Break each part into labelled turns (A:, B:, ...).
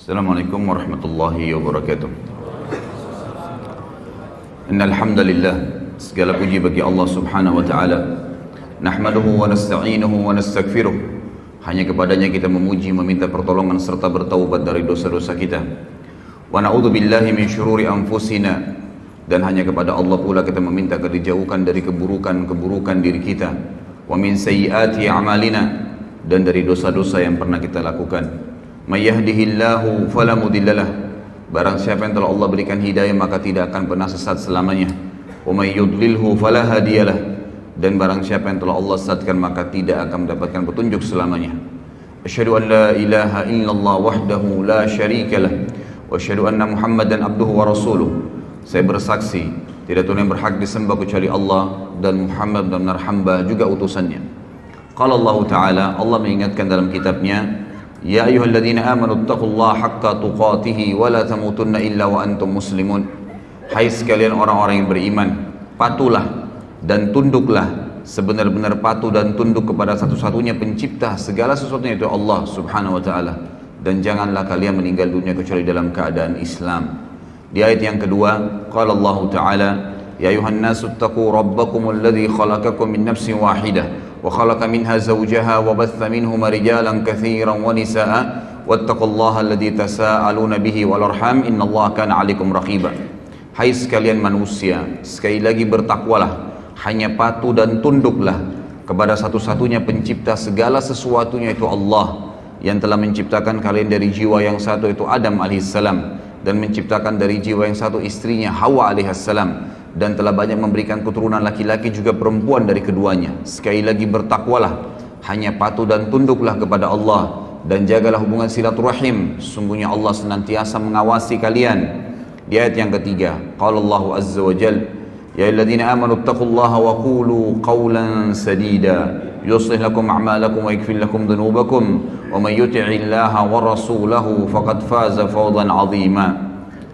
A: Assalamualaikum warahmatullahi wabarakatuh. Innal hamdalillah, segala puji bagi Allah Subhanahu wa taala. Nahmaduhu wa nasta'inuhu wa nastaghfiruh. Hanya kepadanya kita memuji, meminta pertolongan serta bertaubat dari dosa-dosa kita. Wa na'udzu billahi min syururi anfusina, dan hanya kepada Allah pula kita meminta agar dijauhkan dari keburukan-keburukan diri kita. Wa min sayyiati a'malina, dan dari dosa-dosa yang pernah kita lakukan. May yahdihillahu fala mudhillalah, barang siapa yang telah Allah berikan hidayah maka tidak akan pernah sesat selamanya. Wa may yudlilhu fala hadiyalah, dan barang siapa yang telah Allah sesatkan maka tidak akan mendapatkan petunjuk selamanya. Asyhadu an la ilaha illallah wahdahu la syarikalah wa asyhadu anna Muhammadan abduhu wa rasuluh. Saya bersaksi tidak Tuhan yang berhak disembah kecuali Allah, dan Muhammad benar hamba juga utusannya. Qala Allah Ta'ala, Allah mengingatkan dalam kitabnya, Ya ayyuhalladzina amanu taqullaha haqqa tuqatih wa la tamutunna illa wa antum muslimun. Hai sekalian orang-orang yang beriman, patuhlah dan tunduklah, sebenar-benar patuh dan tunduk kepada satu-satunya pencipta segala sesuatunya, yaitu Allah Subhanahu wa taala, dan janganlah kalian meninggal dunia kecuali dalam keadaan Islam. Di ayat yang kedua, qala Allah Ta'ala, Ya ayuhan nasu taqu rabbakumul ladzi khalaqakum min nafsin wahidah وخلق منها زوجها وبث منهما رجالا كثيرا ونساء واتقوا الله الذي تساءلون به والأرحام إن الله كان عليكم رقيبا. Hai sekalian manusia, sekali lagi bertakwalah, hanya patuh dan tunduklah kepada satu-satunya pencipta segala sesuatunya, yaitu Allah, yang telah menciptakan kalian dari jiwa yang satu, yaitu Adam alaihissalam, dan menciptakan dari jiwa yang satu istrinya Hawa alaihissalam, dan telah banyak memberikan keturunan laki-laki juga perempuan dari keduanya. Sekali lagi bertakwalah, hanya patuh dan tunduklah kepada Allah, dan jagalah hubungan silaturahim, sungguhnya Allah senantiasa mengawasi kalian. Di ayat yang ketiga, qala Allah azza wa jalla, Ya ayyuhalladzina amanu taqullaha wa qulu qawlan sadida yuslih lakum a'malakum wa yaghfir lakum dhunubakum wa may yuti'illaha wa rasulahu faqad faza fawzan 'azima.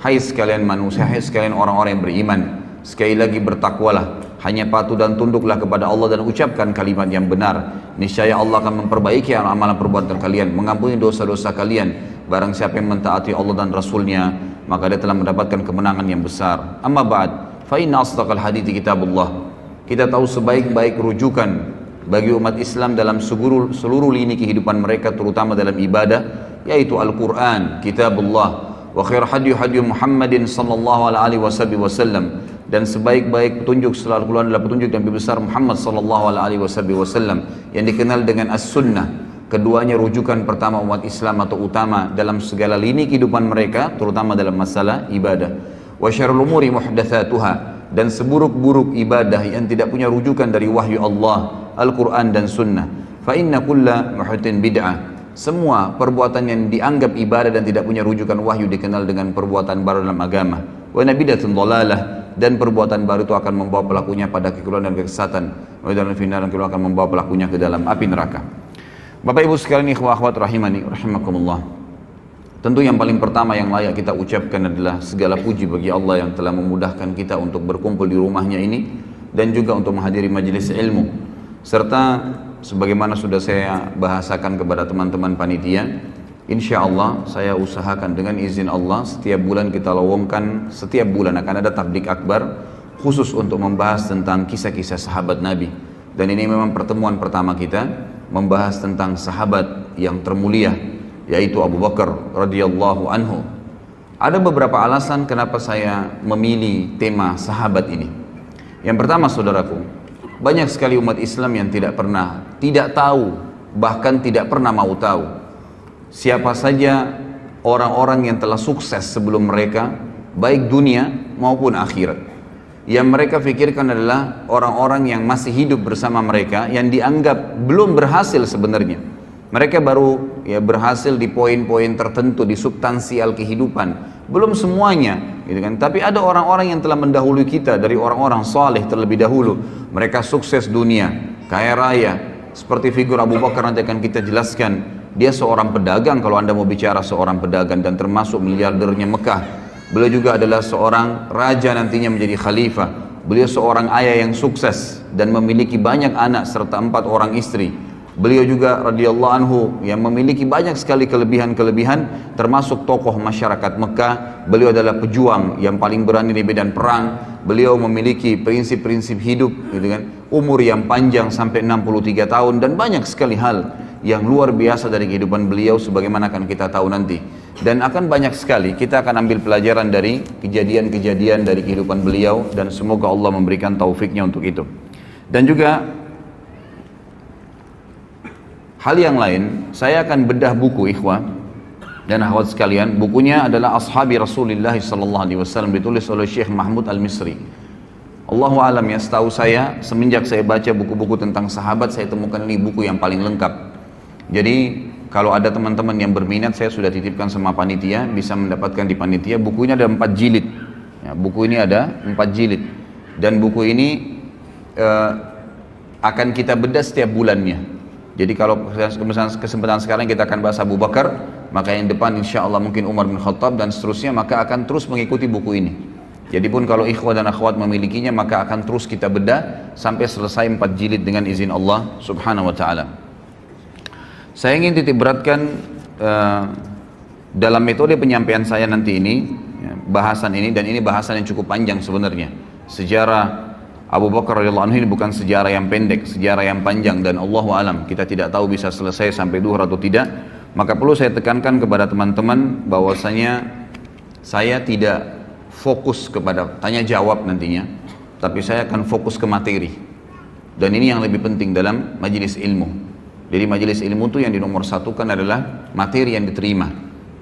A: Hai sekalian manusia, hai sekalian orang-orang yang beriman, sekali lagi bertakwalah, hanya patuh dan tunduklah kepada Allah dan ucapkan kalimat yang benar. Niscaya Allah akan memperbaiki amalan perbuatan kalian, mengampuni dosa-dosa kalian. Barang siapa yang mentaati Allah dan Rasulnya, maka dia telah mendapatkan kemenangan yang besar. Amma ba'd, fa inna asdaqal hadithi kitabullah. Kita tahu sebaik-baik rujukan bagi umat Islam dalam seluruh lini kehidupan mereka, terutama dalam ibadah, yaitu Al-Quran, kitabullah. Wa khair hadyu Muhammadin sallallahu alaihi wasallam, dan sebaik-baik petunjuk setelah Al-Quran adalah petunjuk yang lebih besar Muhammad sallallahu alaihi wasallam, yang dikenal dengan As-Sunnah. Keduanya rujukan pertama umat Islam atau utama dalam segala lini kehidupan mereka, terutama dalam masalah ibadah. Wa syarrul umuri muhdatsatuha, dan seburuk-buruk ibadah yang tidak punya rujukan dari wahyu Allah, Al-Quran dan Sunnah. Fa inna kulla muhdatsin bid'ah, semua perbuatan yang dianggap ibadah dan tidak punya rujukan wahyu dikenal dengan perbuatan baru dalam agama. Wa nabidatun dhalalah, dan perbuatan baru itu akan membawa pelakunya pada kekeliruan dan kesesatan. Wa dalam final akan membawa pelakunya ke dalam api neraka. Bapak Ibu sekalian, ikhwah akhwat rahimani rahimakumullah. Tentu yang paling pertama yang layak kita ucapkan adalah segala puji bagi Allah yang telah memudahkan kita untuk berkumpul di rumahnya ini, dan juga untuk menghadiri majelis ilmu, serta sebagaimana sudah saya bahasakan kepada teman-teman panitia, insya Allah saya usahakan dengan izin Allah setiap bulan kita lowongkan, setiap bulan akan ada tablik akbar khusus untuk membahas tentang kisah-kisah sahabat Nabi. Dan ini memang pertemuan pertama kita membahas tentang sahabat yang termulia, yaitu Abu Bakar radhiyallahu anhu. Ada beberapa alasan kenapa saya memilih tema sahabat ini. Yang pertama, saudaraku, banyak sekali umat Islam yang tidak tahu, bahkan tidak pernah mau tahu siapa saja orang-orang yang telah sukses sebelum mereka, baik dunia maupun akhirat. Yang mereka pikirkan adalah orang-orang yang masih hidup bersama mereka, yang dianggap belum berhasil sebenarnya. Mereka baru berhasil di poin-poin tertentu, di substansial kehidupan, belum semuanya, gitu kan. Tapi ada orang-orang yang telah mendahului kita dari orang-orang saleh terlebih dahulu. Mereka sukses dunia, kaya raya, seperti figur Abu Bakar nanti akan kita jelaskan. Dia seorang pedagang, kalau anda mau bicara seorang pedagang, dan termasuk miliardernya Mekah. Beliau juga adalah seorang raja nantinya menjadi khalifah. Beliau seorang ayah yang sukses dan memiliki banyak anak serta 4 orang istri. Beliau juga radhiyallahu anhu yang memiliki banyak sekali kelebihan-kelebihan, termasuk tokoh masyarakat Mekah. Beliau adalah pejuang yang paling berani di medan perang. Beliau memiliki prinsip-prinsip hidup, gitu kan. Umur yang panjang sampai 63 tahun dan banyak sekali hal yang luar biasa dari kehidupan beliau sebagaimana akan kita tahu nanti. Dan akan banyak sekali kita akan ambil pelajaran dari kejadian-kejadian dari kehidupan beliau dan semoga Allah memberikan taufiknya untuk itu. Dan juga hal yang lain, saya akan bedah buku ikhwah dan akhwat sekalian. Bukunya adalah Ashabi Rasulullah sallallahu alaihi wasallam, ditulis oleh Syekh Mahmud Al-Misri. Allahu alam ya, setahu saya semenjak saya baca buku-buku tentang sahabat, saya temukan ini buku yang paling lengkap. Jadi kalau ada teman-teman yang berminat, saya sudah titipkan sama panitia, bisa mendapatkan di panitia. Bukunya ada 4 jilid ya, buku ini ada 4 jilid dan buku ini akan kita bedah setiap bulannya. Jadi kalau kesempatan sekarang kita akan bahas Abu Bakar, maka yang depan insya Allah mungkin Umar bin Khattab dan seterusnya, maka akan terus mengikuti buku ini. Jadi pun kalau ikhwah dan akhwat memilikinya, maka akan terus kita bedah sampai selesai 4 jilid dengan izin Allah subhanahu wa ta'ala. Saya ingin titik beratkan dalam metode penyampaian saya nanti ini, ya, bahasan ini, dan ini bahasan yang cukup panjang sebenarnya. Sejarah Abu Bakar radhiyallahu anhu ini bukan sejarah yang pendek, sejarah yang panjang, dan Allahu alam kita tidak tahu bisa selesai sampai duhur atau tidak. Maka perlu saya tekankan kepada teman-teman bahwasanya saya tidak fokus kepada tanya jawab nantinya, tapi saya akan fokus ke materi. Dan ini yang lebih penting dalam majelis ilmu. Jadi majelis ilmu itu yang dinomorsatukan adalah materi yang diterima,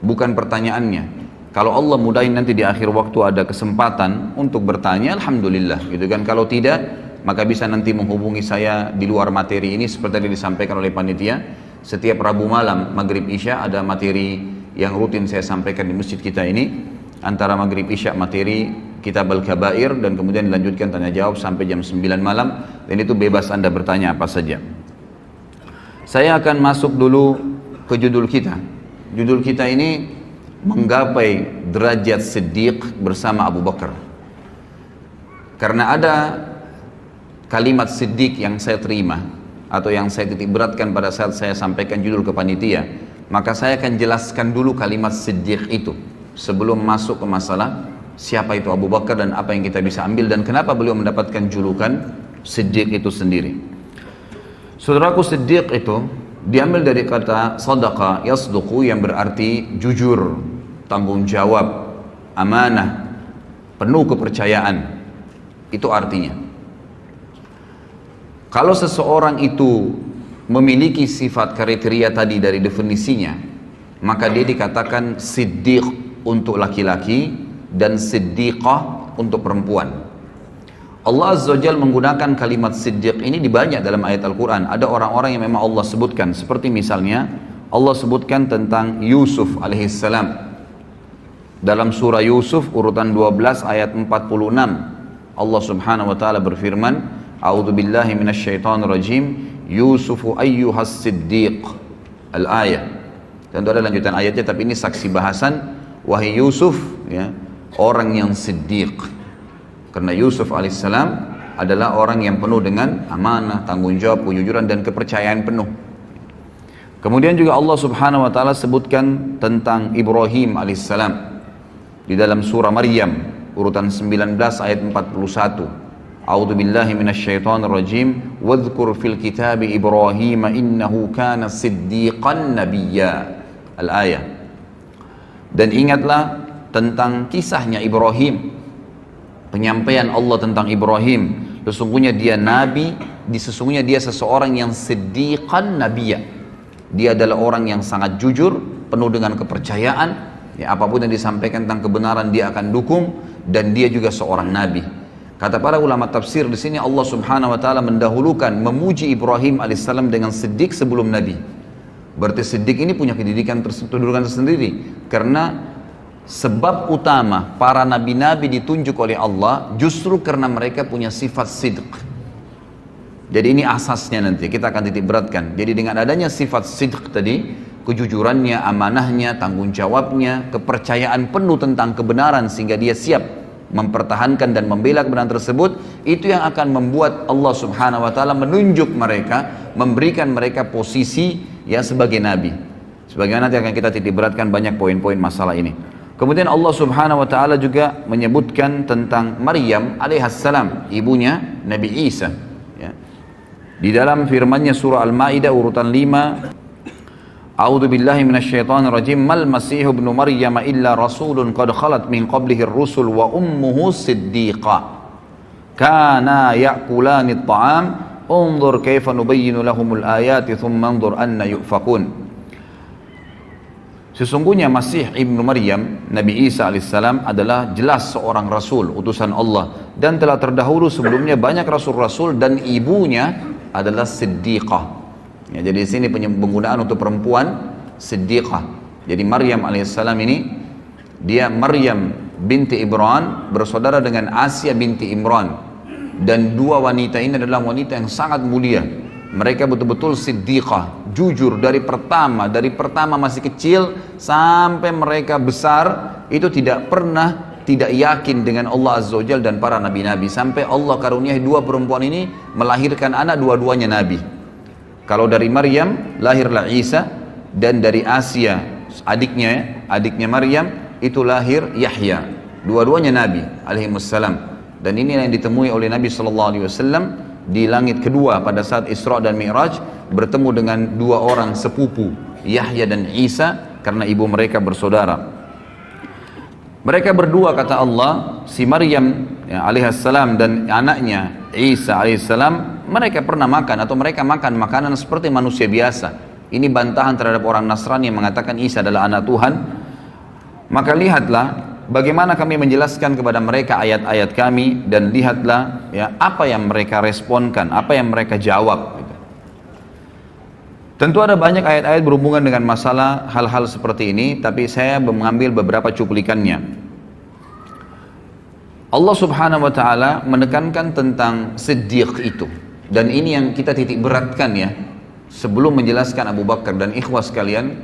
A: bukan pertanyaannya. Kalau Allah mudahin nanti di akhir waktu ada kesempatan untuk bertanya, alhamdulillah, gitu kan. Kalau tidak, maka bisa nanti menghubungi saya di luar materi ini seperti yang disampaikan oleh panitia. Setiap Rabu malam maghrib isya ada materi yang rutin saya sampaikan di masjid kita ini. Antara maghrib isya materi kitab Al-Kabair dan kemudian dilanjutkan tanya jawab sampai jam 9 malam, dan itu bebas Anda bertanya apa saja. Saya akan masuk dulu ke judul kita. Judul kita ini menggapai derajat Siddiq bersama Abu Bakar. Karena ada kalimat Siddiq yang saya terima atau yang saya titik beratkan pada saat saya sampaikan judul ke panitia, maka saya akan jelaskan dulu kalimat Siddiq itu sebelum masuk ke masalah siapa itu Abu Bakar dan apa yang kita bisa ambil dan kenapa beliau mendapatkan julukan Siddiq itu sendiri. Saudaraku, Siddiq itu diambil dari kata sadaqa yasduqu yang berarti jujur, tanggung jawab, amanah, penuh kepercayaan. Itu artinya. Kalau seseorang itu memiliki sifat kriteria tadi dari definisinya, maka dia dikatakan siddiq untuk laki-laki dan siddiqah untuk perempuan. Allah Azza wa Jalla menggunakan kalimat siddiq ini di banyak dalam ayat Al-Quran. Ada orang-orang yang memang Allah sebutkan, seperti misalnya Allah sebutkan tentang Yusuf alaihissalam dalam surah Yusuf urutan 12 ayat 46. Allah subhanahu wa ta'ala berfirman, A'udzu billahi minasyaitonir rajim, Yusufu ayyuhas siddiq. Al-ayah. Tentu ada lanjutan ayatnya, tapi ini saksi bahasan. Wahai Yusuf, ya, orang yang siddiq. Karena Yusuf alaihissalam adalah orang yang penuh dengan amanah, tanggung jawab, kejujuran dan kepercayaan penuh. Kemudian juga Allah subhanahu wa ta'ala sebutkan tentang Ibrahim alaihissalam di dalam surah Maryam urutan 19 ayat 41. A'udzu billahi minasyaitonir rajim, wadhkur fil kitabi Ibrahim innahu kana siddiqan nabiyya. Al-ayah. Dan ingatlah tentang kisahnya Ibrahim, penyampaian Allah tentang Ibrahim, sesungguhnya dia nabi, sesungguhnya dia seseorang yang siddiqan nabiyya. Dia adalah orang yang sangat jujur, penuh dengan kepercayaan, ya, apapun yang disampaikan tentang kebenaran dia akan dukung, dan dia juga seorang nabi. Kata para ulama tafsir, di sini Allah subhanahu wa ta'ala mendahulukan memuji Ibrahim alaihissalam dengan siddiq sebelum nabi. Berarti siddiq ini punya kedudukan tersendiri, karena sebab utama para nabi-nabi ditunjuk oleh Allah justru karena mereka punya sifat sidq. Jadi ini asasnya, nanti kita akan titik beratkan. Jadi dengan adanya sifat sidq tadi, kejujurannya, amanahnya, tanggung jawabnya, kepercayaan penuh tentang kebenaran sehingga dia siap mempertahankan dan membela kebenaran tersebut, itu yang akan membuat Allah Subhanahu wa taala menunjuk mereka, memberikan mereka posisi ya sebagai nabi. Sebagaimana nanti akan kita titik beratkan banyak poin-poin masalah ini. Kemudian Allah Subhanahu wa taala juga menyebutkan tentang Maryam alaihissalam, ibunya Nabi Isa ya. Di dalam firman-Nya surah Al-Maidah urutan 5, A'udzu billahi minasyaitonir rajim. Mal Masih ibnu Maryam illa rasulun qad khalat min qablihi ar-rusul wa ummuhu siddiqah. Kana ya'kulani at-ta'am. Unzur kaifa nubayyinu lahumul ayati thumma anzur anna yufakun. Sesungguhnya Masih ibnu Maryam, Nabi Isa alaihissalam adalah jelas seorang rasul, utusan Allah, dan telah terdahulu sebelumnya banyak rasul-rasul, dan ibunya adalah siddiqah. Ya, jadi di sini penggunaan untuk perempuan siddiqah. Jadi Maryam alaihissalam ini dia Maryam binti Imran bersaudara dengan Asia binti Imran, dan dua wanita ini adalah wanita yang sangat mulia. Mereka betul-betul siddiqah, jujur dari pertama masih kecil sampai mereka besar itu tidak pernah tidak yakin dengan Allah Azza wa Jalla dan para nabi-nabi, sampai Allah karuniai dua perempuan ini melahirkan anak, dua-duanya nabi. Kalau dari Maryam lahirlah Isa, dan dari Asia adiknya Maryam itu lahir Yahya. Dua-duanya nabi alaihi wassalam. Dan ini yang ditemui oleh Nabi sallallahu alaihi wasallam di langit kedua pada saat Isra dan Mi'raj, bertemu dengan dua orang sepupu, Yahya dan Isa, karena ibu mereka bersaudara. Mereka berdua, kata Allah, si Maryam ya, alaihissalam dan anaknya Isa alaihissalam, mereka pernah makan atau mereka makan makanan seperti manusia biasa. Ini bantahan terhadap orang Nasrani yang mengatakan Isa adalah anak Tuhan. Maka lihatlah bagaimana kami menjelaskan kepada mereka ayat-ayat kami, dan lihatlah ya apa yang mereka responkan, apa yang mereka jawab. Tentu ada banyak ayat-ayat berhubungan dengan masalah hal-hal seperti ini, tapi saya mengambil beberapa cuplikannya. Allah Subhanahu wa taala menekankan tentang siddiq itu, dan ini yang kita titik beratkan ya. Sebelum menjelaskan Abu Bakar dan ikhwas sekalian,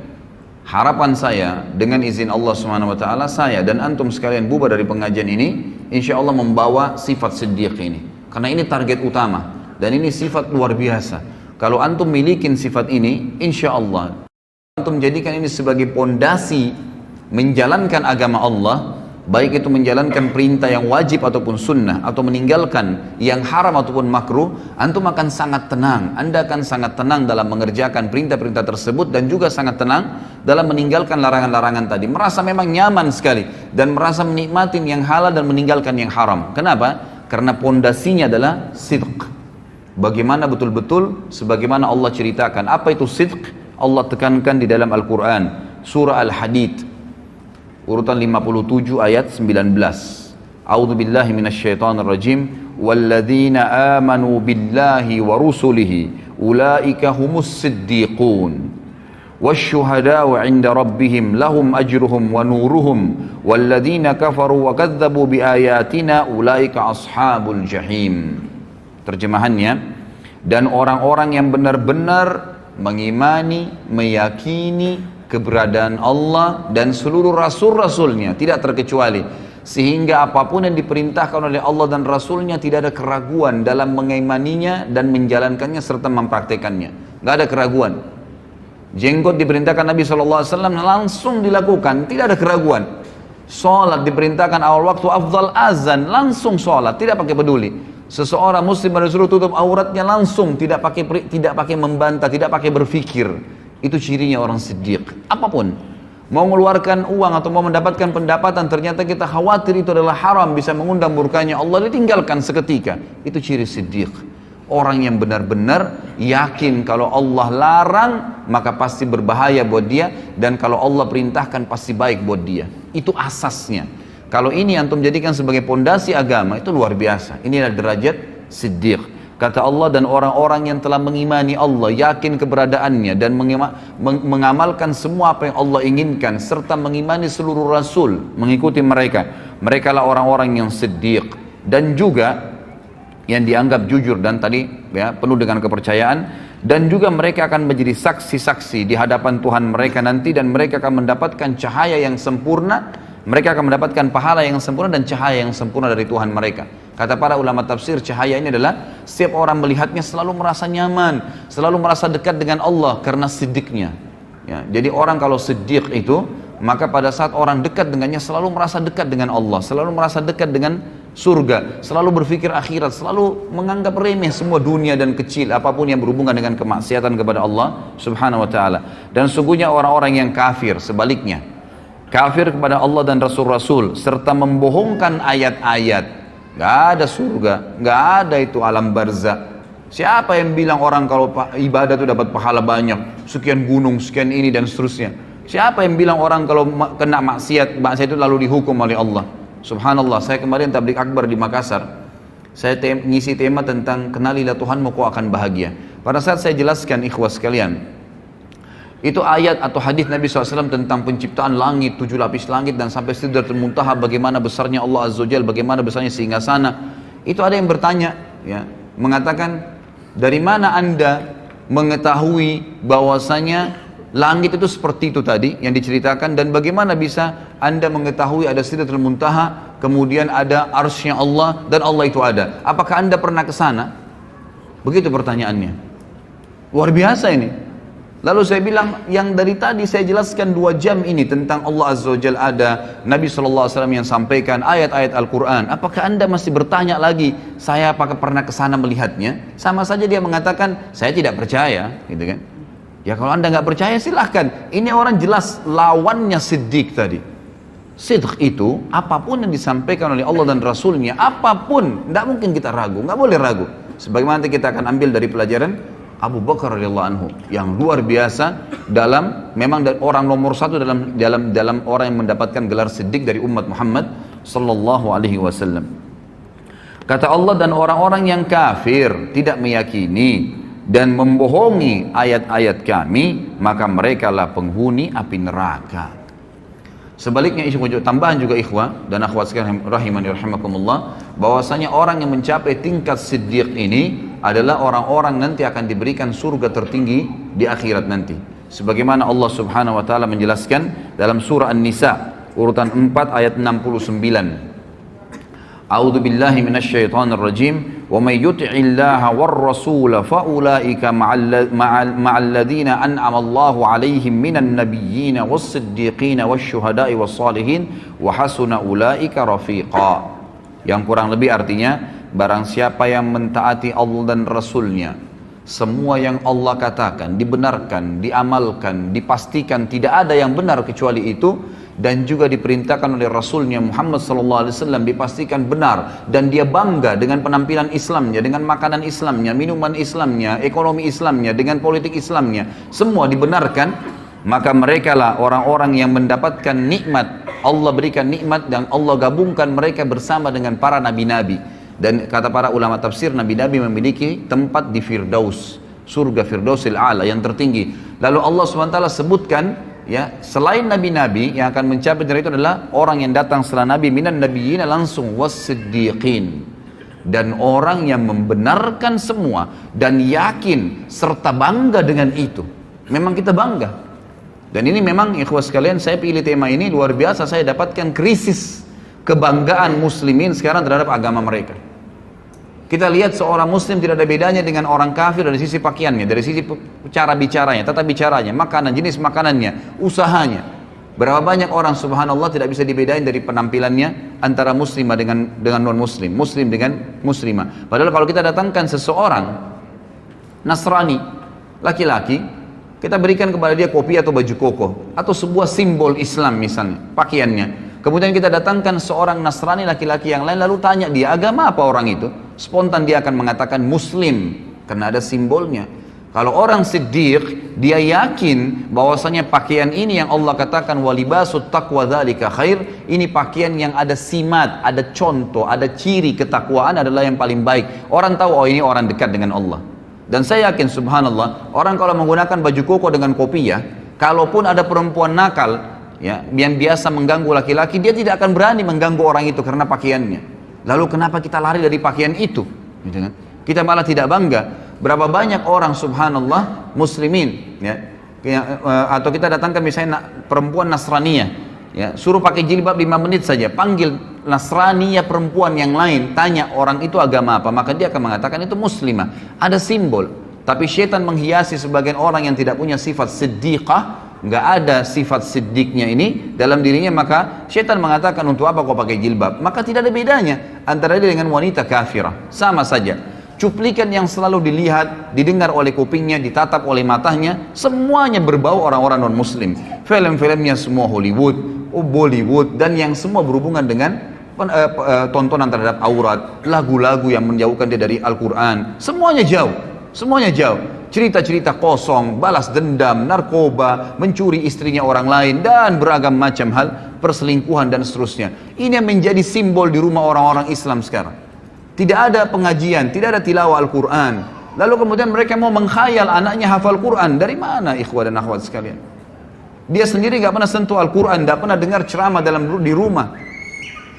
A: harapan saya dengan izin Allah Subhanahu wa taala, saya dan antum sekalian bubar dari pengajian ini insya Allah membawa sifat siddiq ini, karena ini target utama dan ini sifat luar biasa. Kalau antum milikin sifat ini, insya Allah antum jadikan ini sebagai pondasi menjalankan agama Allah, baik itu menjalankan perintah yang wajib ataupun sunnah, atau meninggalkan yang haram ataupun makruh, antum akan sangat tenang. Anda akan sangat tenang dalam mengerjakan perintah-perintah tersebut, dan juga sangat tenang dalam meninggalkan larangan-larangan tadi. Merasa memang nyaman sekali dan merasa menikmati yang halal dan meninggalkan yang haram. Kenapa? Karena pondasinya adalah sidq. Bagaimana betul-betul sebagaimana Allah ceritakan. Apa itu sidq? Allah tekankan di dalam Al-Quran, surah Al-Hadid urutan 57 ayat 19. A'udzu billahi minasyaitonir rajim. Walladzina amanu billahi wa rusulihi ulaika humus siddiqun wasyuhada'u 'inda rabbihim lahum ajruhum wa nuruhum walladzina kafaru wa kadzdzabu biayatina ulaika ashabul jahim. Terjemahannya, dan orang-orang yang benar-benar mengimani, meyakini keberadaan Allah dan seluruh rasul-rasulnya tidak terkecuali, sehingga apapun yang diperintahkan oleh Allah dan Rasulnya tidak ada keraguan dalam mengimaninya dan menjalankannya serta mempraktekannya. Gak ada keraguan. Jenggot diperintahkan Nabi SAW langsung dilakukan, tidak ada keraguan. Sholat diperintahkan awal waktu, afdal azan, langsung sholat, tidak pakai peduli. Seseorang muslim disuruh tutup auratnya langsung, tidak pakai membantah, tidak pakai berfikir. Itu cirinya orang siddiq. Apapun, mau mengeluarkan uang atau mau mendapatkan pendapatan, ternyata kita khawatir itu adalah haram, bisa mengundang murkanya Allah, ditinggalkan seketika. Itu ciri siddiq. Orang yang benar-benar yakin kalau Allah larang maka pasti berbahaya buat dia, dan kalau Allah perintahkan pasti baik buat dia. Itu asasnya. Kalau ini antum jadikan sebagai pondasi agama, itu luar biasa. Inilah derajat siddiq. Kata Allah, dan orang-orang yang telah mengimani Allah, yakin keberadaannya, dan mengamalkan semua apa yang Allah inginkan, serta mengimani seluruh rasul, mengikuti mereka. Mereka lah orang-orang yang siddiq, dan juga yang dianggap jujur, dan tadi ya, penuh dengan kepercayaan, dan juga mereka akan menjadi saksi-saksi di hadapan Tuhan mereka nanti, dan mereka akan mendapatkan cahaya yang sempurna Mereka akan mendapatkan pahala yang sempurna dan cahaya yang sempurna dari Tuhan mereka. Kata para ulama tafsir, cahaya ini adalah setiap orang melihatnya selalu merasa nyaman, selalu merasa dekat dengan Allah karena siddiqnya. Ya, jadi orang kalau siddiq itu, maka pada saat orang dekat dengannya selalu merasa dekat dengan Allah, selalu merasa dekat dengan surga, selalu berpikir akhirat, selalu menganggap remeh semua dunia dan kecil apapun yang berhubungan dengan kemaksiatan kepada Allah subhanahu wa ta'ala. Dan sungguhnya orang-orang yang kafir sebaliknya, kafir kepada Allah dan Rasul-Rasul serta membohongkan ayat-ayat, gak ada surga, gak ada itu alam barzah. Siapa yang bilang orang kalau ibadah itu dapat pahala banyak, sekian gunung, sekian ini dan seterusnya? Siapa yang bilang orang kalau kena maksiat itu lalu dihukum oleh Allah? Subhanallah, saya kemarin tabligh akbar di Makassar, saya ngisi tema tentang kenalilah Tuhanmu kau akan bahagia. Pada saat saya jelaskan ikhwas sekalian, itu ayat atau hadis Nabi SAW tentang penciptaan langit, 7 lapis langit dan sampai Sidratul Muntaha, bagaimana besarnya Allah Azza wa Jalla, bagaimana besarnya singgasana. Itu ada yang bertanya, ya, mengatakan, dari mana anda mengetahui bahwasanya langit itu seperti itu tadi yang diceritakan, dan bagaimana bisa anda mengetahui ada Sidratul Muntaha, kemudian ada arsy-Nya Allah, dan Allah itu ada? Apakah anda pernah ke sana? Begitu pertanyaannya. Luar biasa ini. Lalu saya bilang, yang dari tadi saya jelaskan 2 jam ini tentang Allah Azza wa Jalla ada, Nabi SAW yang sampaikan, ayat-ayat Al-Quran. Apakah anda masih bertanya lagi, saya apakah pernah ke sana melihatnya? Sama saja dia mengatakan, saya tidak percaya, gitu kan? Ya kalau anda nggak percaya silahkan. Ini orang jelas lawannya siddiq tadi. Sidq itu apapun yang disampaikan oleh Allah dan Rasulnya, apapun, tidak mungkin kita ragu, nggak boleh ragu. Sebagaimana nanti kita akan ambil dari pelajaran Abu Bakar radhiyallahu anhu yang luar biasa dalam, memang orang nomor 1 dalam orang yang mendapatkan gelar siddiq dari umat Muhammad sallallahu alaihi wasallam. Kata Allah, dan orang-orang yang kafir tidak meyakini dan membohongi ayat-ayat kami, maka mereka lah penghuni api neraka. Sebaliknya, tambahan juga ikhwah dan akhwat sekalian rahimani rahimakumullah, bahwasanya orang yang mencapai tingkat siddiq ini adalah orang-orang nanti akan diberikan surga tertinggi di akhirat nanti. Sebagaimana Allah Subhanahu wa taala menjelaskan dalam surah An-Nisa urutan 4 ayat 69. A'udzu billahi minasyaitonir rajim. Wa may yuti'illaha war rasul fa ulaika ma'al ladzina an'ama Allahu 'alaihim minan nabiyyin was siddiqin wasyuhada'i was salihin wa hasuna ulaika rafiqa. Yang kurang lebih artinya, barang siapa yang mentaati Allah dan Rasulnya, semua yang Allah katakan dibenarkan, diamalkan, dipastikan tidak ada yang benar kecuali itu, dan juga diperintahkan oleh Rasulnya Muhammad SAW dipastikan benar, dan dia bangga dengan penampilan Islamnya, dengan makanan Islamnya, minuman Islamnya, ekonomi Islamnya, dengan politik Islamnya, semua dibenarkan, maka mereka lah orang-orang yang mendapatkan nikmat. Allah berikan nikmat dan Allah gabungkan mereka bersama dengan para nabi-nabi. Dan kata para ulama tafsir, nabi-nabi memiliki tempat di Firdaus, surga Firdausil A'la yang tertinggi. Lalu Allah SWT sebutkan, ya, selain nabi-nabi yang akan mencapai dari itu adalah orang yang datang setelah nabi, minan nabiyyin langsung was-siddiqin, dan orang yang membenarkan semua dan yakin serta bangga dengan itu. Memang kita bangga. Dan ini memang ikhwas sekalian, saya pilih tema ini luar biasa, saya dapatkan krisis kebanggaan muslimin sekarang terhadap agama mereka. Kita lihat seorang muslim tidak ada bedanya dengan orang kafir dari sisi pakaiannya, dari sisi cara bicaranya, tata bicaranya, makanan, jenis makanannya, usahanya. Berapa banyak orang subhanallah tidak bisa dibedain dari penampilannya antara muslimah dengan non muslim, muslim dengan muslimah. Padahal kalau kita datangkan seseorang Nasrani, laki-laki, kita berikan kepada dia kopi atau baju koko atau sebuah simbol Islam misalnya, pakaiannya. Kemudian kita datangkan seorang Nasrani laki-laki yang lain, lalu tanya dia agama apa orang itu, spontan dia akan mengatakan Muslim karena ada simbolnya. Kalau orang siddiq, dia yakin bahwasanya pakaian ini yang Allah katakan walibasut taqwa dzalika khair, ini pakaian yang ada simat, ada contoh, ada ciri ketakwaan adalah yang paling baik. Orang tahu, oh ini orang dekat dengan Allah. Dan saya yakin subhanallah, orang kalau menggunakan baju koko dengan kopiah, kalaupun ada perempuan nakal, ya, yang biasa mengganggu laki-laki, dia tidak akan berani mengganggu orang itu karena pakaiannya. Lalu kenapa kita lari dari pakaian itu? Gitu kan? Kita malah tidak bangga. Berapa banyak orang subhanallah muslimin, ya, atau kita datangkan misalnya perempuan Nasraniyah, Ya, suruh pakai jilbab 5 menit saja, panggil Nasrani ya perempuan yang lain, tanya orang itu agama apa, maka dia akan mengatakan itu muslimah. Ada simbol. Tapi syaitan menghiasi sebagian orang yang tidak punya sifat siddiqah, nggak ada sifat siddiqnya ini dalam dirinya, maka syaitan mengatakan untuk apa kau pakai jilbab? Maka tidak ada bedanya antara dia dengan wanita kafirah, sama saja. Cuplikan yang selalu dilihat, didengar oleh kupingnya, ditatap oleh matanya, semuanya berbau orang-orang non-muslim. Film-filmnya semua Hollywood, Bollywood, dan yang semua berhubungan dengan tontonan terhadap aurat, lagu-lagu yang menjauhkan dia dari Al-Quran, semuanya jauh, semuanya jauh. Cerita-cerita kosong, balas dendam, narkoba, mencuri istrinya orang lain, dan beragam macam hal, perselingkuhan dan seterusnya. Ini yang menjadi simbol di rumah orang-orang Islam sekarang. Tidak ada pengajian, tidak ada tilawah Al-Quran. Lalu kemudian mereka mau mengkhayal anaknya hafal Quran. Dari mana ikhwah dan akhwat sekalian? Dia sendiri gak pernah sentuh Al-Quran, gak pernah dengar ceramah di rumah.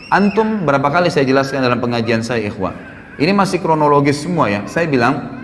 A: Antum berapa kali saya jelaskan dalam pengajian saya ikhwah. Ini masih kronologis semua ya. Saya bilang,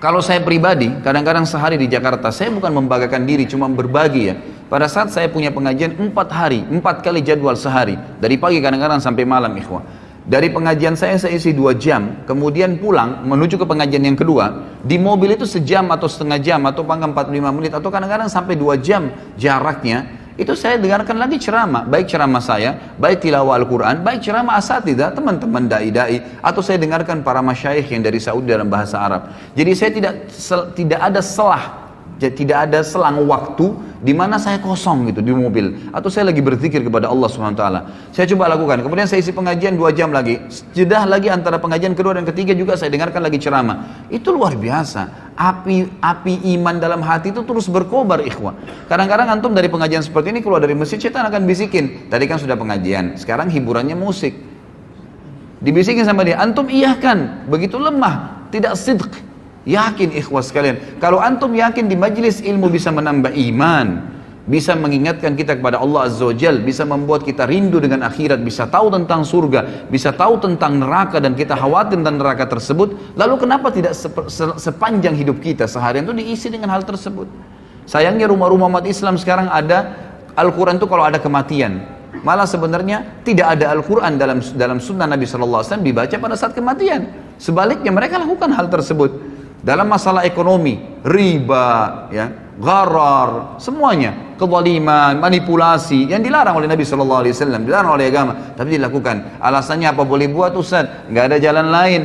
A: kalau saya pribadi, kadang-kadang sehari di Jakarta, saya bukan membanggakan diri, cuma berbagi ya. Pada saat saya punya pengajian 4 hari, 4 kali jadwal sehari. Dari pagi kadang-kadang sampai malam ikhwah. Dari pengajian saya isi 2 jam, kemudian pulang menuju ke pengajian yang kedua. Di mobil itu sejam atau setengah jam, atau panggang 45 menit, atau kadang-kadang sampai 2 jam jaraknya. Itu saya dengarkan lagi ceramah, baik ceramah saya, baik tilawah Al-Quran, baik ceramah asatidzah, teman-teman da'i-da'i, atau saya dengarkan para masyayikh yang dari Saudi dalam bahasa Arab. Jadi saya tidak ada selah, tidak ada selang waktu di mana saya kosong gitu di mobil, atau saya lagi berzikir kepada Allah Subhanahu wa taala. Saya coba lakukan. Kemudian saya isi pengajian 2 jam lagi. Jeda lagi antara pengajian kedua dan ketiga juga saya dengarkan lagi ceramah. Itu luar biasa. Api iman dalam hati itu terus berkobar ikhwah. Kadang-kadang antum dari pengajian seperti ini keluar dari masjid, setan akan bisikin, tadi kan sudah pengajian, sekarang hiburannya musik. Dibisikin sama dia, antum iyahkan, begitu lemah, tidak sidq. Yakin ikhwah sekalian, kalau antum yakin di majlis ilmu bisa menambah iman, bisa mengingatkan kita kepada Allah Azza wa Jal, bisa membuat kita rindu dengan akhirat, bisa tahu tentang surga, bisa tahu tentang neraka, dan kita khawatir tentang neraka tersebut, lalu kenapa tidak sepanjang hidup kita seharian itu diisi dengan hal tersebut? Sayangnya rumah-rumah umat Islam sekarang ada Al-Quran itu kalau ada kematian, malah sebenarnya tidak ada Al-Quran dalam sunnah Nabi SAW dibaca pada saat kematian. Sebaliknya mereka lakukan hal tersebut dalam masalah ekonomi, riba, ya, gharar, semuanya, kezaliman, manipulasi yang dilarang oleh Nabi SAW, dilarang oleh agama, tapi dilakukan. Alasannya apa boleh buat Ustaz? Nggak ada jalan lain.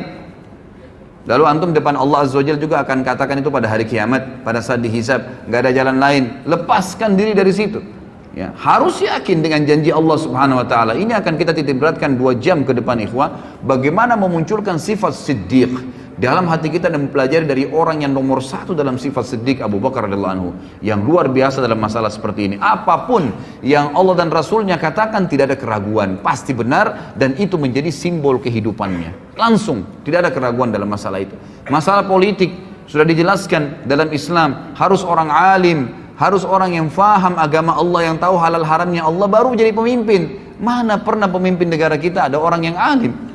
A: Lalu antum depan Allah Azza wa Jalla juga akan katakan itu pada hari kiamat, pada saat dihisab, nggak ada jalan lain. Lepaskan diri dari situ. Ya, harus yakin dengan janji Allah Subhanahu wa taala. Ini akan kita titik beratkan 2 jam ke depan ikhwah, bagaimana memunculkan sifat siddiq dalam hati kita dan mempelajari dari orang yang nomor 1 dalam sifat siddiq, Abu Bakar radhiyallahu anhu, yang luar biasa dalam masalah seperti ini. Apapun yang Allah dan Rasulnya katakan tidak ada keraguan, pasti benar, dan itu menjadi simbol kehidupannya. Langsung, tidak ada keraguan dalam masalah itu. Masalah politik sudah dijelaskan dalam Islam, harus orang alim, harus orang yang faham agama Allah, yang tahu halal haramnya Allah, baru jadi pemimpin. Mana pernah pemimpin negara kita ada orang yang alim?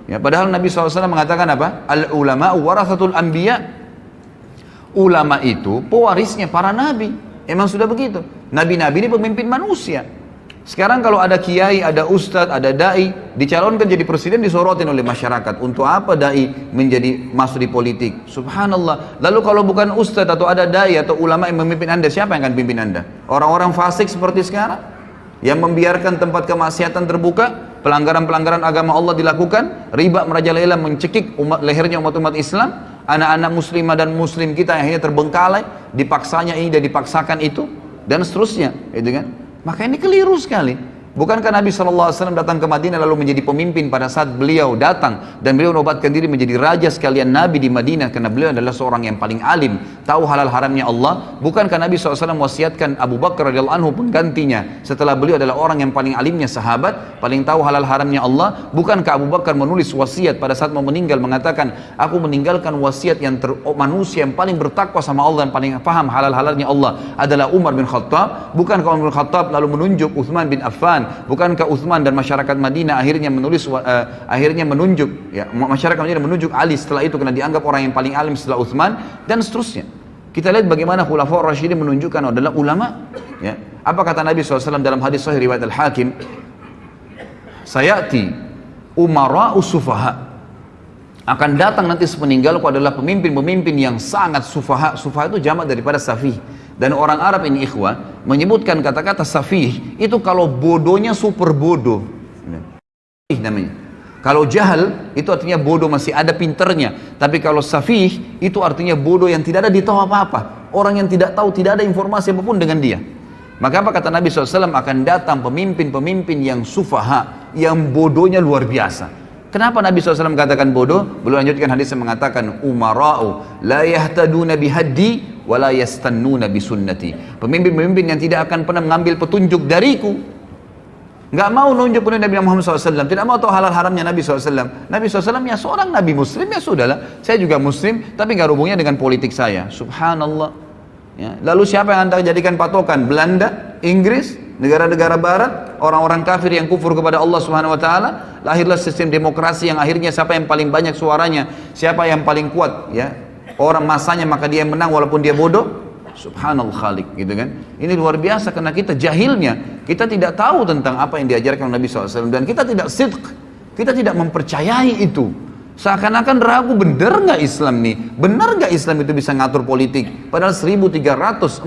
A: Ya, padahal Nabi SAW mengatakan apa? Al-ulama warathatul anbiya. Ulama itu pewarisnya para nabi. Emang sudah begitu. Nabi-nabi ini pemimpin manusia. Sekarang kalau ada kiai, ada ustadz, ada dai, dicalonkan jadi presiden, disorotin oleh masyarakat. Untuk apa dai masuk di politik? Subhanallah. Lalu kalau bukan ustadz atau ada dai atau ulama yang memimpin anda, siapa yang akan pimpin anda? Orang-orang fasik seperti sekarang, yang membiarkan tempat kemaksiatan terbuka, pelanggaran-pelanggaran agama Allah dilakukan, riba merajalela, mencekik lehernya umat-umat Islam, anak-anak muslimah dan muslim kita yang akhirnya terbengkalai, dipaksanya ini dan dipaksakan itu, dan seterusnya, gitu kan? Maka ini keliru sekali. Bukankah Nabi SAW datang ke Madinah lalu menjadi pemimpin pada saat beliau datang dan beliau menobatkan diri menjadi raja sekalian Nabi di Madinah karena beliau adalah seorang yang paling alim, tahu halal haramnya Allah? Bukankah Nabi SAW wasiatkan Abu Bakar radhiyallahu anhu penggantinya setelah beliau adalah orang yang paling alimnya sahabat, paling tahu halal haramnya Allah? Bukankah Abu Bakar menulis wasiat pada saat mau meninggal mengatakan, aku meninggalkan wasiat yang manusia yang paling bertakwa sama Allah dan paling paham halal halalnya Allah adalah Umar bin Khattab? Bukankah Umar bin Khattab lalu menunjuk Uthman bin Affan? Bukankah Uthman dan masyarakat Madinah akhirnya menunjuk ya, masyarakat Madinah menunjuk Ali setelah itu karena dianggap orang yang paling alim setelah Uthman, dan seterusnya. Kita lihat bagaimana Khulafaur Rasyidin menunjukkan adalah ulama, ya. Apa kata Nabi SAW dalam hadis sahih riwayat Al-Hakim? Sayati umara'u sufaha. Akan datang nanti sepeninggalku adalah pemimpin-pemimpin yang sangat sufaha. Sufaha itu jamak daripada safih. Dan orang Arab ini ikhwah menyebutkan kata-kata safih itu kalau bodohnya super bodoh. Namanya. Kalau jahal itu artinya bodoh masih ada pinternya. Tapi kalau safih itu artinya bodoh yang tidak ada di tahu apa-apa. Orang yang tidak tahu, tidak ada informasi apapun dengan dia. Maka apa kata Nabi SAW? Akan datang pemimpin-pemimpin yang sufaha, yang bodohnya luar biasa. Kenapa Nabi SAW katakan bodoh? Beliau lanjutkan hadis yang mengatakan umara'u la yahtaduna bihaddi wa la yastannuna bisunnati. Pemimpin-pemimpin yang tidak akan pernah mengambil petunjuk dariku, nggak mau nunjuk petunjuk Nabi Muhammad SAW, tidak mau tahu halal haramnya Nabi SAW. Nabi SAW ya seorang Nabi Muslim, ya sudahlah, saya juga Muslim, tapi nggak hubungnya dengan politik saya. Subhanallah. Ya. Lalu siapa yang anda jadikan patokan? Belanda, Inggris, negara-negara Barat, orang-orang kafir yang kufur kepada Allah Subhanahu Wa Taala. Lahirlah sistem demokrasi yang akhirnya siapa yang paling banyak suaranya, siapa yang paling kuat, ya orang masanya maka dia yang menang walaupun dia bodoh. Subhanallah khalik, gitu kan. Ini luar biasa karena kita jahilnya, kita tidak tahu tentang apa yang diajarkan Nabi SAW dan kita tidak sidq, kita tidak mempercayai itu. Seakan-akan ragu, benar nggak Islam nih? Benar nggak Islam itu bisa ngatur politik? Padahal 1345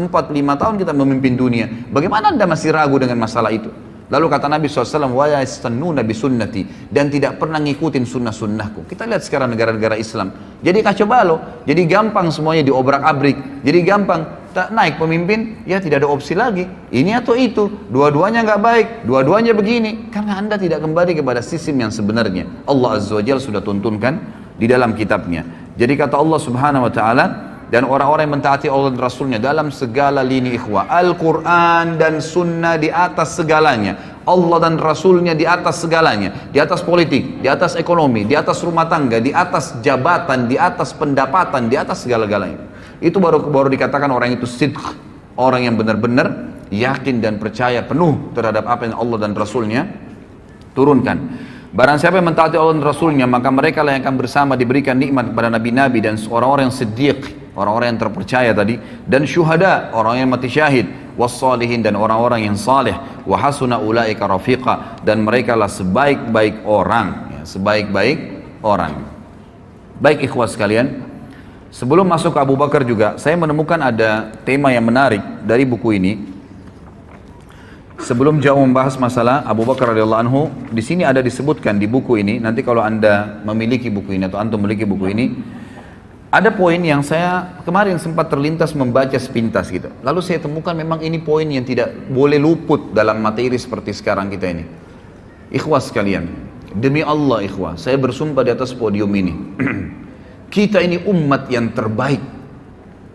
A: tahun kita memimpin dunia. Bagaimana anda masih ragu dengan masalah itu? Lalu kata Nabi SAW, wa yastannuna bisunnati, dan tidak pernah ngikutin sunnah-sunnahku. Kita lihat sekarang negara-negara Islam, jadi kacau balau, jadi gampang semuanya diobrak-abrik, jadi gampang tak naik pemimpin, ya tidak ada opsi lagi, ini atau itu, dua-duanya nggak baik, dua-duanya begini, karena anda tidak kembali kepada sistem yang sebenarnya. Allah Azza wa Jalla sudah tuntunkan di dalam kitabnya. Jadi kata Allah Subhanahu Wa Taala, dan orang-orang yang mentaati Allah dan Rasulnya dalam segala lini ikhwah, Al-Quran dan Sunnah di atas segalanya, Allah dan Rasulnya di atas segalanya, di atas politik, di atas ekonomi, di atas rumah tangga, di atas jabatan, di atas pendapatan, di atas segala-galanya. Itu baru dikatakan orang itu sidq, orang yang benar-benar yakin dan percaya penuh terhadap apa yang Allah dan Rasulnya turunkan. Barang siapa yang mentaati Allah dan Rasulnya, maka mereka lah yang akan bersama diberikan nikmat kepada nabi-nabi dan orang-orang yang siddiq, orang-orang yang terpercaya tadi, dan syuhada, orang yang mati syahid, wassalihin, dan orang-orang yang saleh, wa hasuna ulaika rafiqa, dan mereka lah sebaik-baik orang, ya, sebaik-baik orang. Baik ikhwas sekalian, sebelum masuk ke Abu Bakar juga, saya menemukan ada tema yang menarik dari buku ini. Sebelum jauh membahas masalah Abu Bakar radhiyallahu anhu, di sini ada disebutkan di buku ini. Nanti kalau anda memiliki buku ini atau antum memiliki buku ini, ada poin yang saya kemarin sempat terlintas membaca sepintas gitu. Lalu saya temukan memang ini poin yang tidak boleh luput dalam materi seperti sekarang kita ini. Ikhwah sekalian, demi Allah ikhwah, saya bersumpah di atas podium ini, kita ini umat yang terbaik,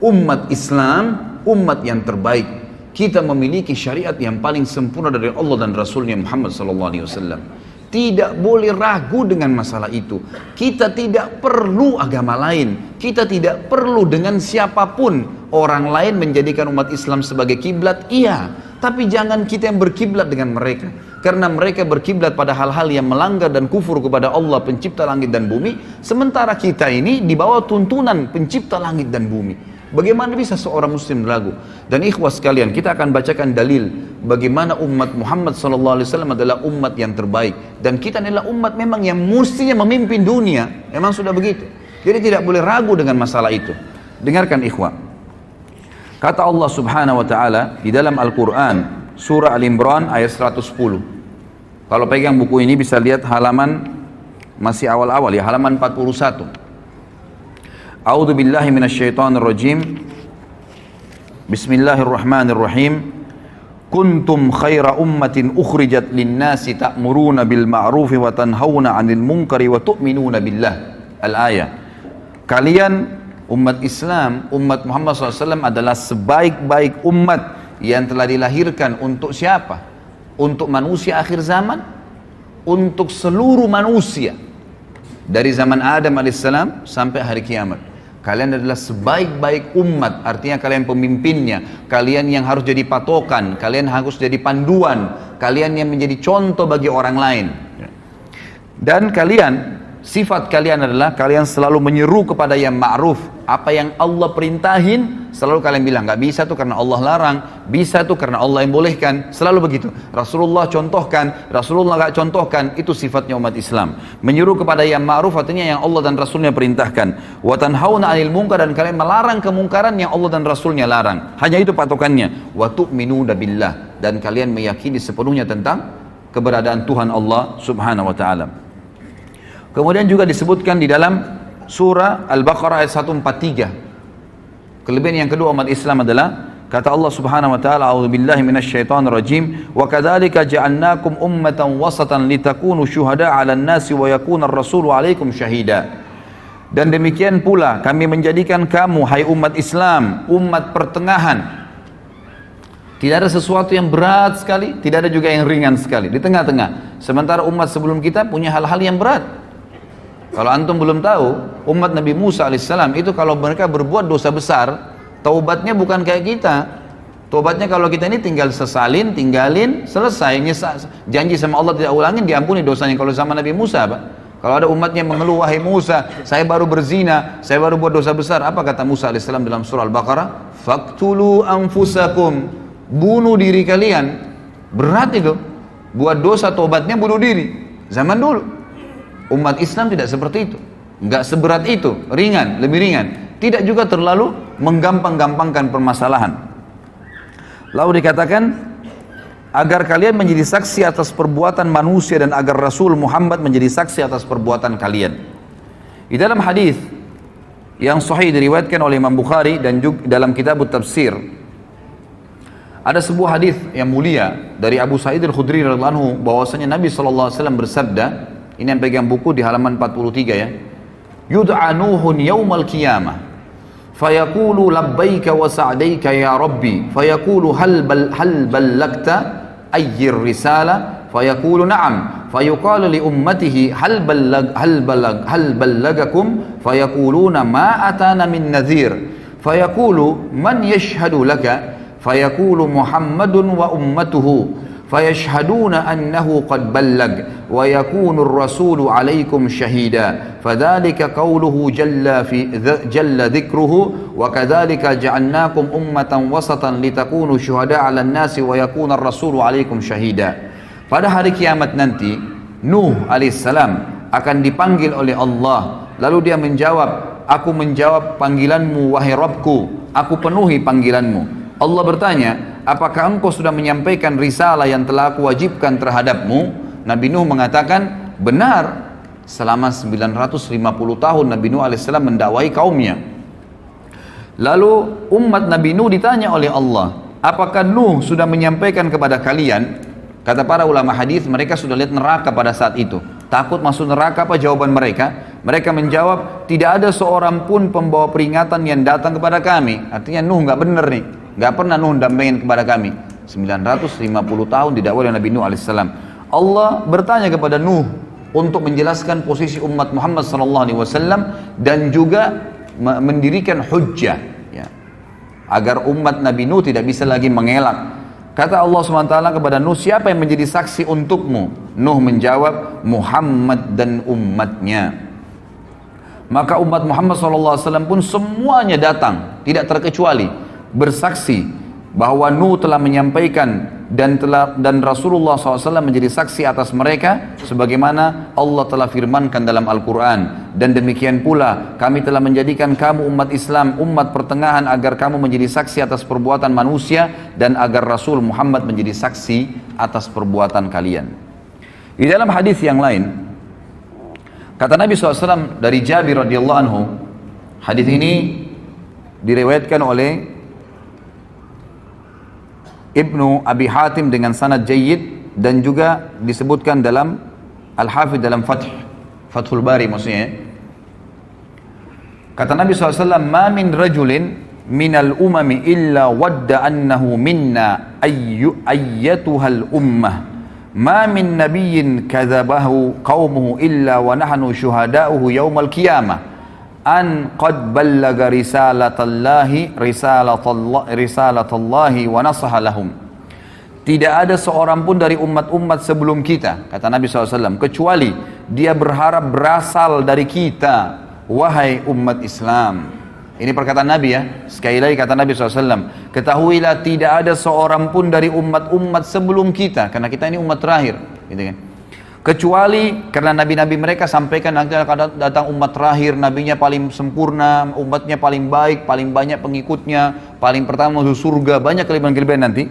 A: umat Islam, umat yang terbaik. Kita memiliki syariat yang paling sempurna dari Allah dan Rasulnya Muhammad SAW. Tidak boleh ragu dengan masalah itu. Kita tidak perlu agama lain. Kita tidak perlu dengan siapapun. Orang lain menjadikan umat Islam sebagai kiblat, iya. Tapi jangan kita yang berkiblat dengan mereka. Karena mereka berkiblat pada hal-hal yang melanggar dan kufur kepada Allah pencipta langit dan bumi. Sementara kita ini di bawah tuntunan pencipta langit dan bumi. Bagaimana bisa seorang muslim ragu? Dan ikhwas sekalian, kita akan bacakan dalil bagaimana umat Muhammad SAW adalah umat yang terbaik. Dan kita adalah umat memang yang mestinya memimpin dunia. Memang sudah begitu. Jadi tidak boleh ragu dengan masalah itu. Dengarkan ikhwah. Kata Allah Subhanahu Wa Taala di dalam Al-Quran, surah Al-Imran ayat 110. Kalau pegang buku ini bisa lihat halaman masih awal-awal ya, halaman 41. A'udzu billahi minasyaitonir rajim. Bismillahirrahmanirrahim. Kuntum khaira ummatin ukhrijat lin-nasi ta'muruna bil ma'rufi wa tanhauna 'anil munkari wa tu'minuna billah. Al-ayah. Kalian umat Islam, umat Muhammad SAW adalah sebaik-baik umat yang telah dilahirkan untuk siapa? Untuk manusia akhir zaman, untuk seluruh manusia dari zaman Adam alaihissalam sampai hari kiamat. Kalian adalah sebaik-baik umat, artinya kalian pemimpinnya, kalian yang harus jadi patokan, kalian harus jadi panduan, kalian yang menjadi contoh bagi orang lain. Dan kalian Sifat kalian adalah kalian selalu menyeru kepada yang ma'ruf. Apa yang Allah perintahin, selalu kalian bilang, nggak bisa tuh karena Allah larang, bisa tuh karena Allah yang bolehkan. Selalu begitu. Rasulullah contohkan, Rasulullah nggak contohkan, itu sifatnya umat Islam. Menyeru kepada yang ma'ruf artinya yang Allah dan Rasulnya perintahkan. Wa tanhauna 'anil munkar, dan kalian melarang kemungkaran yang Allah dan Rasulnya larang. Hanya itu patokannya. Wa tu'minuna billah, dan kalian meyakini sepenuhnya tentang keberadaan Tuhan Allah Subhanahu wa taala. Kemudian juga disebutkan di dalam surah Al-Baqarah ayat 143. Kelebihan yang kedua umat Islam adalah kata Allah Subhanahu wa taala, a'udzubillahi minasyaitonir rajim, wa kadzalika ja'alnakum ummatan wasatan litakunu syuhada'a 'alan nasi wa yakuna ar-rasulu 'alaikum syahida. Dan demikian pula kami menjadikan kamu, hai umat Islam, umat pertengahan. Tidak ada sesuatu yang berat sekali, tidak ada juga yang ringan sekali, di tengah-tengah. Sementara umat sebelum kita punya hal-hal yang berat. Kalau antum belum tahu, umat Nabi Musa alaihissalam itu kalau mereka berbuat dosa besar, taubatnya bukan kayak kita. Taubatnya kalau kita ini tinggal sesalin, tinggalin, selesai. Janji sama Allah tidak ulangin, diampuni dosanya. Kalau sama Nabi Musa, Pak, kalau ada umatnya mengeluh, wahai Musa, saya baru berzina, saya baru buat dosa besar. Apa kata Musa alaihissalam dalam surah Al-Baqarah? Faqtulu anfusakum, bunuh diri kalian. Berat itu. Buat dosa, taubatnya bunuh diri. Zaman dulu. Umat Islam tidak seperti itu, nggak seberat itu, ringan, lebih ringan. Tidak juga terlalu menggampang-gampangkan permasalahan. Lalu dikatakan, agar kalian menjadi saksi atas perbuatan manusia dan agar Rasul Muhammad menjadi saksi atas perbuatan kalian. Di dalam hadis yang sahih diriwayatkan oleh Imam Bukhari dan juga dalam kitab tafsir, ada sebuah hadis yang mulia dari Abu Sa'id Al-Khudri radhiyallahu anhu bahwasanya Nabi SAW bersabda. Ini yang pegang buku di halaman 43 ya. Yud'a Nuhun yawmal qiyamah fayaqulu labbaika wa sa'daika ya Rabbi fayaqulu hal ballagta ayyir risala fayaqulu na'am fayuqalu li ummatihi hal ballagakum fayaquluna ma atana min nadhir fayaqulu man yashhadu laka fayaqulu Muhammadun wa ummatuhu فيشهدون أنه قد بلغ ويكون الرسول عليكم شهيدا فذلك قوله جل ذكره وكذلك جعلناكم أمة وسطا لتكونوا شهداء على الناس ويكون الرسول عليكم شهيدا. Pada hari kiamat nanti Nuh alaihissalam akan dipanggil oleh Allah, lalu dia menjawab, aku menjawab panggilanmu wahai Rabbku, aku penuhi panggilanmu. Allah bertanya, apakah engkau sudah menyampaikan risalah yang telah aku wajibkan terhadapmu? Nabi Nuh mengatakan, benar. Selama 950 tahun Nabi Nuh alaihissalam mendakwai kaumnya. Lalu umat Nabi Nuh ditanya oleh Allah, apakah Nuh sudah menyampaikan kepada kalian? Kata para ulama hadis, mereka sudah lihat neraka pada saat itu. Takut masuk neraka, apa jawaban mereka? Mereka menjawab, tidak ada seorang pun pembawa peringatan yang datang kepada kami. Artinya Nuh nggak benar nih. Gak pernah Nuh dampingin kepada kami. 950 tahun didakwai oleh Nabi Nuh alaihissalam. Allah bertanya kepada Nuh untuk menjelaskan posisi umat Muhammad SAW dan juga mendirikan hujjah ya, agar umat Nabi Nuh tidak bisa lagi mengelak. Kata Allah SWT kepada Nuh, siapa yang menjadi saksi untukmu? Nuh menjawab, Muhammad dan umatnya. Maka umat Muhammad SAW pun semuanya datang, tidak terkecuali, bersaksi bahwa Nuh telah menyampaikan dan Rasulullah SAW menjadi saksi atas mereka sebagaimana Allah telah firmankan dalam Al-Quran. Dan demikian pula kami telah menjadikan kamu umat Islam, umat pertengahan agar kamu menjadi saksi atas perbuatan manusia dan agar Rasul Muhammad menjadi saksi atas perbuatan kalian. Di dalam hadis yang lain kata Nabi SAW dari Jabir radhiyallahu anhu, hadis ini diriwayatkan oleh Ibnu Abi Hatim dengan sanad jayyid dan juga disebutkan dalam Al-Hafidh dalam Fathul Bari maksudnya. Kata Nabi SAW, ma min rajulin minal umami illa wadda annahu minna ayyatuhal ummah ma min nabiyyin kadzabahu qaumuhu illa wa nahnu syuhada'uhu yaumal qiyamah an qad ballaga risalatallahi wa nasaha lahum. Tidak ada seorang pun dari umat-umat sebelum kita, kata Nabi SAW, kecuali dia berharap berasal dari kita, wahai umat Islam. Ini perkataan Nabi ya. Sekali lagi kata Nabi SAW, ketahuilah tidak ada seorang pun dari umat-umat sebelum kita, karena kita ini umat terakhir, gitu kan. Kecuali karena nabi-nabi mereka sampaikan nanti akan datang umat terakhir, nabinya paling sempurna, umatnya paling baik, paling banyak pengikutnya, paling pertama masuk surga, banyak kelebihan-kelebihan nanti.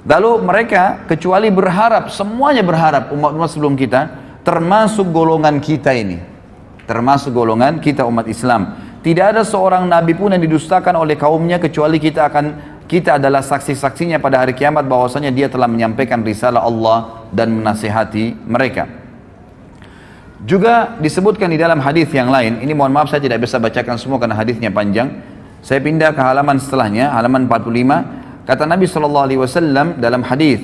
A: Lalu mereka kecuali berharap, semuanya berharap umat-umat sebelum kita, termasuk golongan kita ini, termasuk golongan kita umat Islam. Tidak ada seorang nabi pun yang didustakan oleh kaumnya kecuali kita adalah saksi-saksinya pada hari kiamat bahwasanya dia telah menyampaikan risalah Allah dan menasihati mereka. Juga disebutkan di dalam hadis yang lain, ini mohon maaf saya tidak bisa bacakan semua karena hadisnya panjang. Saya pindah ke halaman setelahnya, halaman 45. Kata Nabi SAW dalam hadis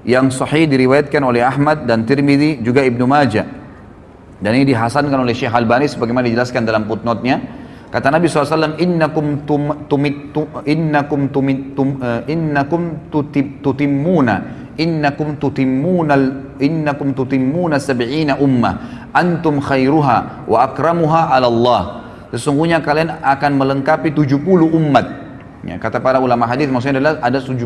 A: yang sahih diriwayatkan oleh Ahmad dan Tirmidzi juga Ibnu Majah, dan ini dihasankan oleh Syekh Albani sebagaimana dijelaskan dalam footnote-nya. Kata Nabi SAW, innakum tutimmuna sab'ina ummah antum khairuha wa akramuha ala Allah. Sesungguhnya kalian akan melengkapi 70 umat. Ya, kata para ulama hadis maksudnya adalah ada 70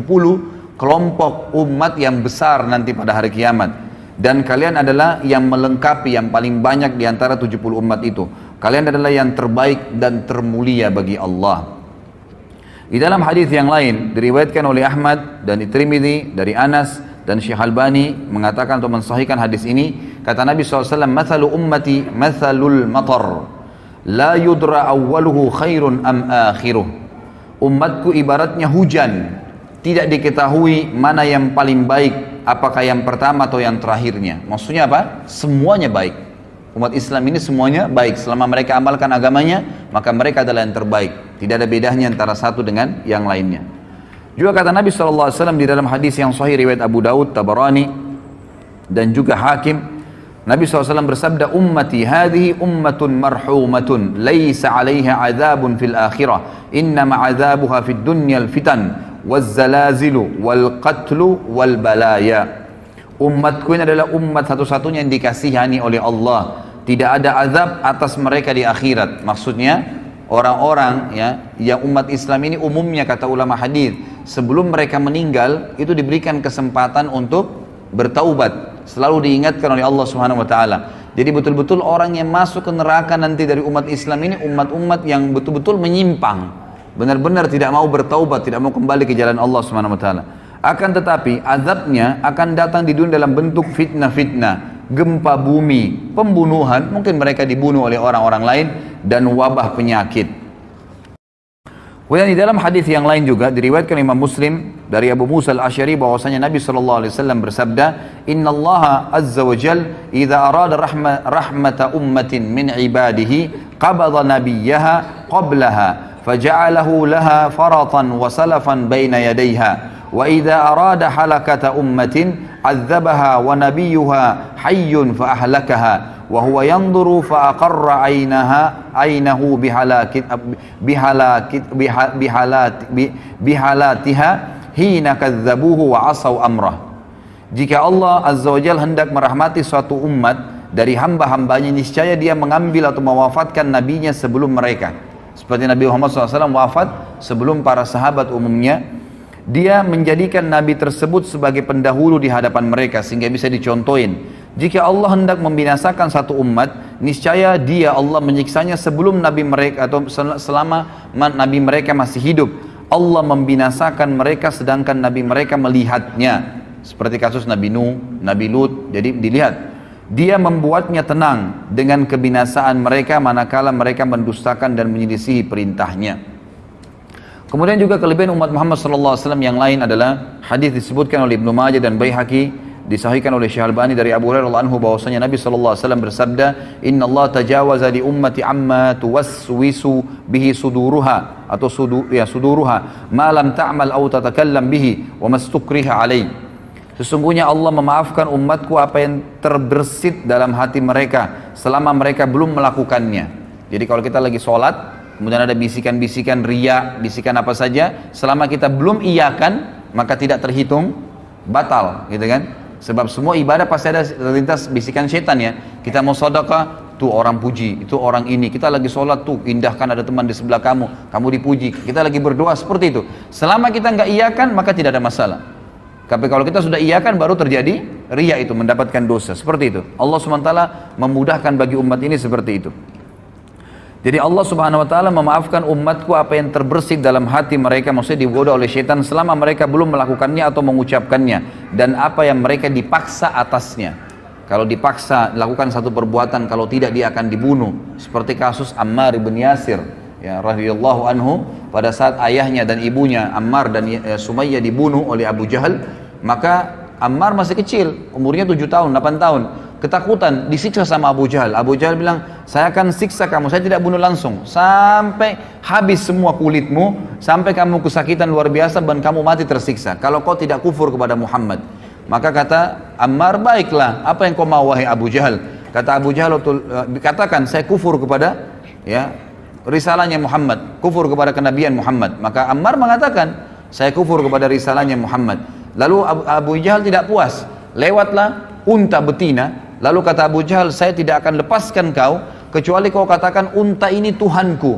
A: kelompok umat yang besar nanti pada hari kiamat, dan kalian adalah yang melengkapi yang paling banyak di antara 70 umat itu. Kalian adalah yang terbaik dan termulia bagi Allah. Di dalam hadis yang lain diriwayatkan oleh Ahmad dan Tirmidzi dari Anas dan Syekh Albani mengatakan atau mensahihkan hadis ini, kata Nabi SAW, mathalu ummati mathalul matar la yudra awwaluhu khairun am akhiruh. Umatku ibaratnya hujan, tidak diketahui mana yang paling baik, apakah yang pertama atau yang terakhirnya. Maksudnya apa? Semuanya baik. Umat Islam ini semuanya baik. Selama mereka amalkan agamanya, maka mereka adalah yang terbaik. Tidak ada bedanya antara satu dengan yang lainnya. Juga kata Nabi SAW di dalam hadis yang sahih riwayat Abu Daud, Tabarani dan juga Hakim, Nabi SAW bersabda, ummati hadhihi ummatun marhumatun laysa 'alaiha 'adzabun fil akhirah innama 'adzabuha fid dunyal fitan wazzalazilu wal qatlu wal balaya. Umatku ini adalah umat satu-satunya yang dikasihani oleh Allah, tidak ada azab atas mereka di akhirat. Maksudnya orang-orang ya yang umat Islam ini umumnya kata ulama hadis, sebelum mereka meninggal itu diberikan kesempatan untuk bertaubat, selalu diingatkan oleh Allah Subhanahu wa taala. Jadi betul-betul orang yang masuk ke neraka nanti dari umat Islam ini umat-umat yang betul-betul menyimpang, benar-benar tidak mau bertaubat, tidak mau kembali ke jalan Allah Subhanahu wa taala. Akan tetapi azabnya akan datang di dunia dalam bentuk fitnah-fitnah, gempa bumi, pembunuhan, mungkin mereka dibunuh oleh orang-orang lain, dan wabah penyakit. Kemudian di dalam hadis yang lain juga diriwayatkan Imam Muslim dari Abu Musa al-Asy'ari bahwasanya Nabi SAW bersabda, Inna Allah azza wa jal idza arada rahmata ummatin min ibadihi qabada nabiyyaha qablaha faja'alahu laha faratan wa salafan baina yadayha. Wa idza arada halakata ummatin azzabaha wa nabiyyuha hayyun fa ahlakaha wa huwa yanzuru fa aqarra aynahu bihalatiha hina kadzabuhu wa asaw amrah. Jika Allah azza wa jalla hendak merahmati suatu umat dari hamba-hambanya, niscaya dia mengambil atau mewafatkan nabinya sebelum mereka, seperti Nabi Muhammad SAW wafat sebelum para sahabat umumnya. Dia menjadikan Nabi tersebut sebagai pendahulu di hadapan mereka sehingga bisa dicontohin. Jika Allah hendak membinasakan satu umat, niscaya dia Allah menyiksanya sebelum Nabi mereka atau selama Nabi mereka masih hidup. Allah membinasakan mereka sedangkan Nabi mereka melihatnya. Seperti kasus Nabi Nuh, Nabi Lut, jadi dilihat. Dia membuatnya tenang dengan kebinasaan mereka manakala mereka mendustakan dan menyelisihi perintahnya. Kemudian juga kelebihan umat Muhammad SAW yang lain adalah hadis disebutkan oleh Ibnu Majah dan Baihaqi, disahihkan oleh Syekh Albani dari Abu Hurairah radhiyallahu anhu bahwasanya Nabi SAW bersabda, Inna Allah tajawaza li ummati amma tuwaswisu bihi suduruha atau suduruha ma lam ta'mal aw tatakallam bihi wa mastukriha alaih. Sesungguhnya Allah memaafkan umatku apa yang terbersit dalam hati mereka selama mereka belum melakukannya. Jadi kalau kita lagi sholat, kemudian ada bisikan-bisikan riya, bisikan apa saja, selama kita belum iyakan, maka tidak terhitung batal, gitu kan? Sebab semua ibadah pasti ada terlintas bisikan setan ya. Kita mau sedekah, tuh orang puji, itu orang ini. Kita lagi sholat tuh, indahkan ada teman di sebelah kamu, kamu dipuji. Kita lagi berdoa seperti itu. Selama kita nggak iyakan, maka tidak ada masalah. Tapi kalau kita sudah iyakan, baru terjadi riya itu, mendapatkan dosa. Seperti itu. Allah SWT memudahkan bagi umat ini seperti itu. Jadi Allah Subhanahu wa taala memaafkan umatku apa yang terbersit dalam hati mereka, maksudnya digoda oleh syaitan selama mereka belum melakukannya atau mengucapkannya, dan apa yang mereka dipaksa atasnya. Kalau dipaksa lakukan satu perbuatan, kalau tidak dia akan dibunuh. Seperti kasus Ammar bin Yasir, ya radhiyallahu anhu, pada saat ayahnya dan ibunya Ammar dan Sumayyah dibunuh oleh Abu Jahal, maka Ammar masih kecil, umurnya 7 tahun, 8 tahun. Ketakutan, disiksa sama Abu Jahal. Abu Jahal bilang, saya akan siksa kamu, saya tidak bunuh langsung sampai habis semua kulitmu, sampai kamu kesakitan luar biasa dan kamu mati tersiksa, kalau kau tidak kufur kepada Muhammad. Maka kata Ammar, baiklah, apa yang kau mau wahai Abu Jahal? Kata Abu Jahal, katakan saya kufur kepada ya risalahnya Muhammad, kufur kepada kenabian Muhammad. Maka Ammar mengatakan, saya kufur kepada risalahnya Muhammad. Lalu Abu Jahal tidak puas, lewatlah unta betina. Lalu kata Abu Jahal, saya tidak akan lepaskan kau kecuali kau katakan unta ini Tuhanku.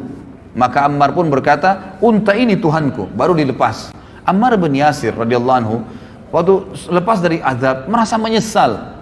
A: Maka Ammar pun berkata, unta ini Tuhanku, baru dilepas. Ammar bin Yasir radhiyallahu anhu waktu lepas dari azab merasa menyesal,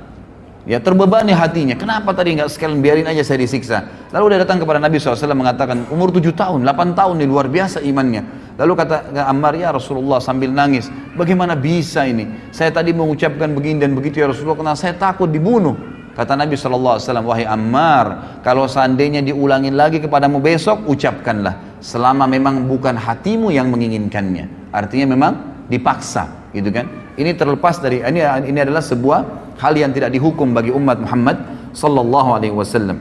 A: ya terbebani hatinya. Kenapa tadi nggak sekalian biarin aja saya disiksa? Lalu dia datang kepada Nabi SAW mengatakan, umur 7 tahun, 8 tahun ini luar biasa imannya. Lalu kata Ammar, ya Rasulullah, sambil nangis, bagaimana bisa ini? Saya tadi mengucapkan begini dan begitu ya Rasulullah, karena saya takut dibunuh. Kata Nabi SAW, wahai Ammar, kalau seandainya diulangin lagi kepadamu besok, ucapkanlah, selama memang bukan hatimu yang menginginkannya. Artinya memang dipaksa, gitu kan? Ini terlepas dari, ini adalah sebuah hal yang tidak dihukum bagi umat Muhammad sallallahu alaihi wasallam.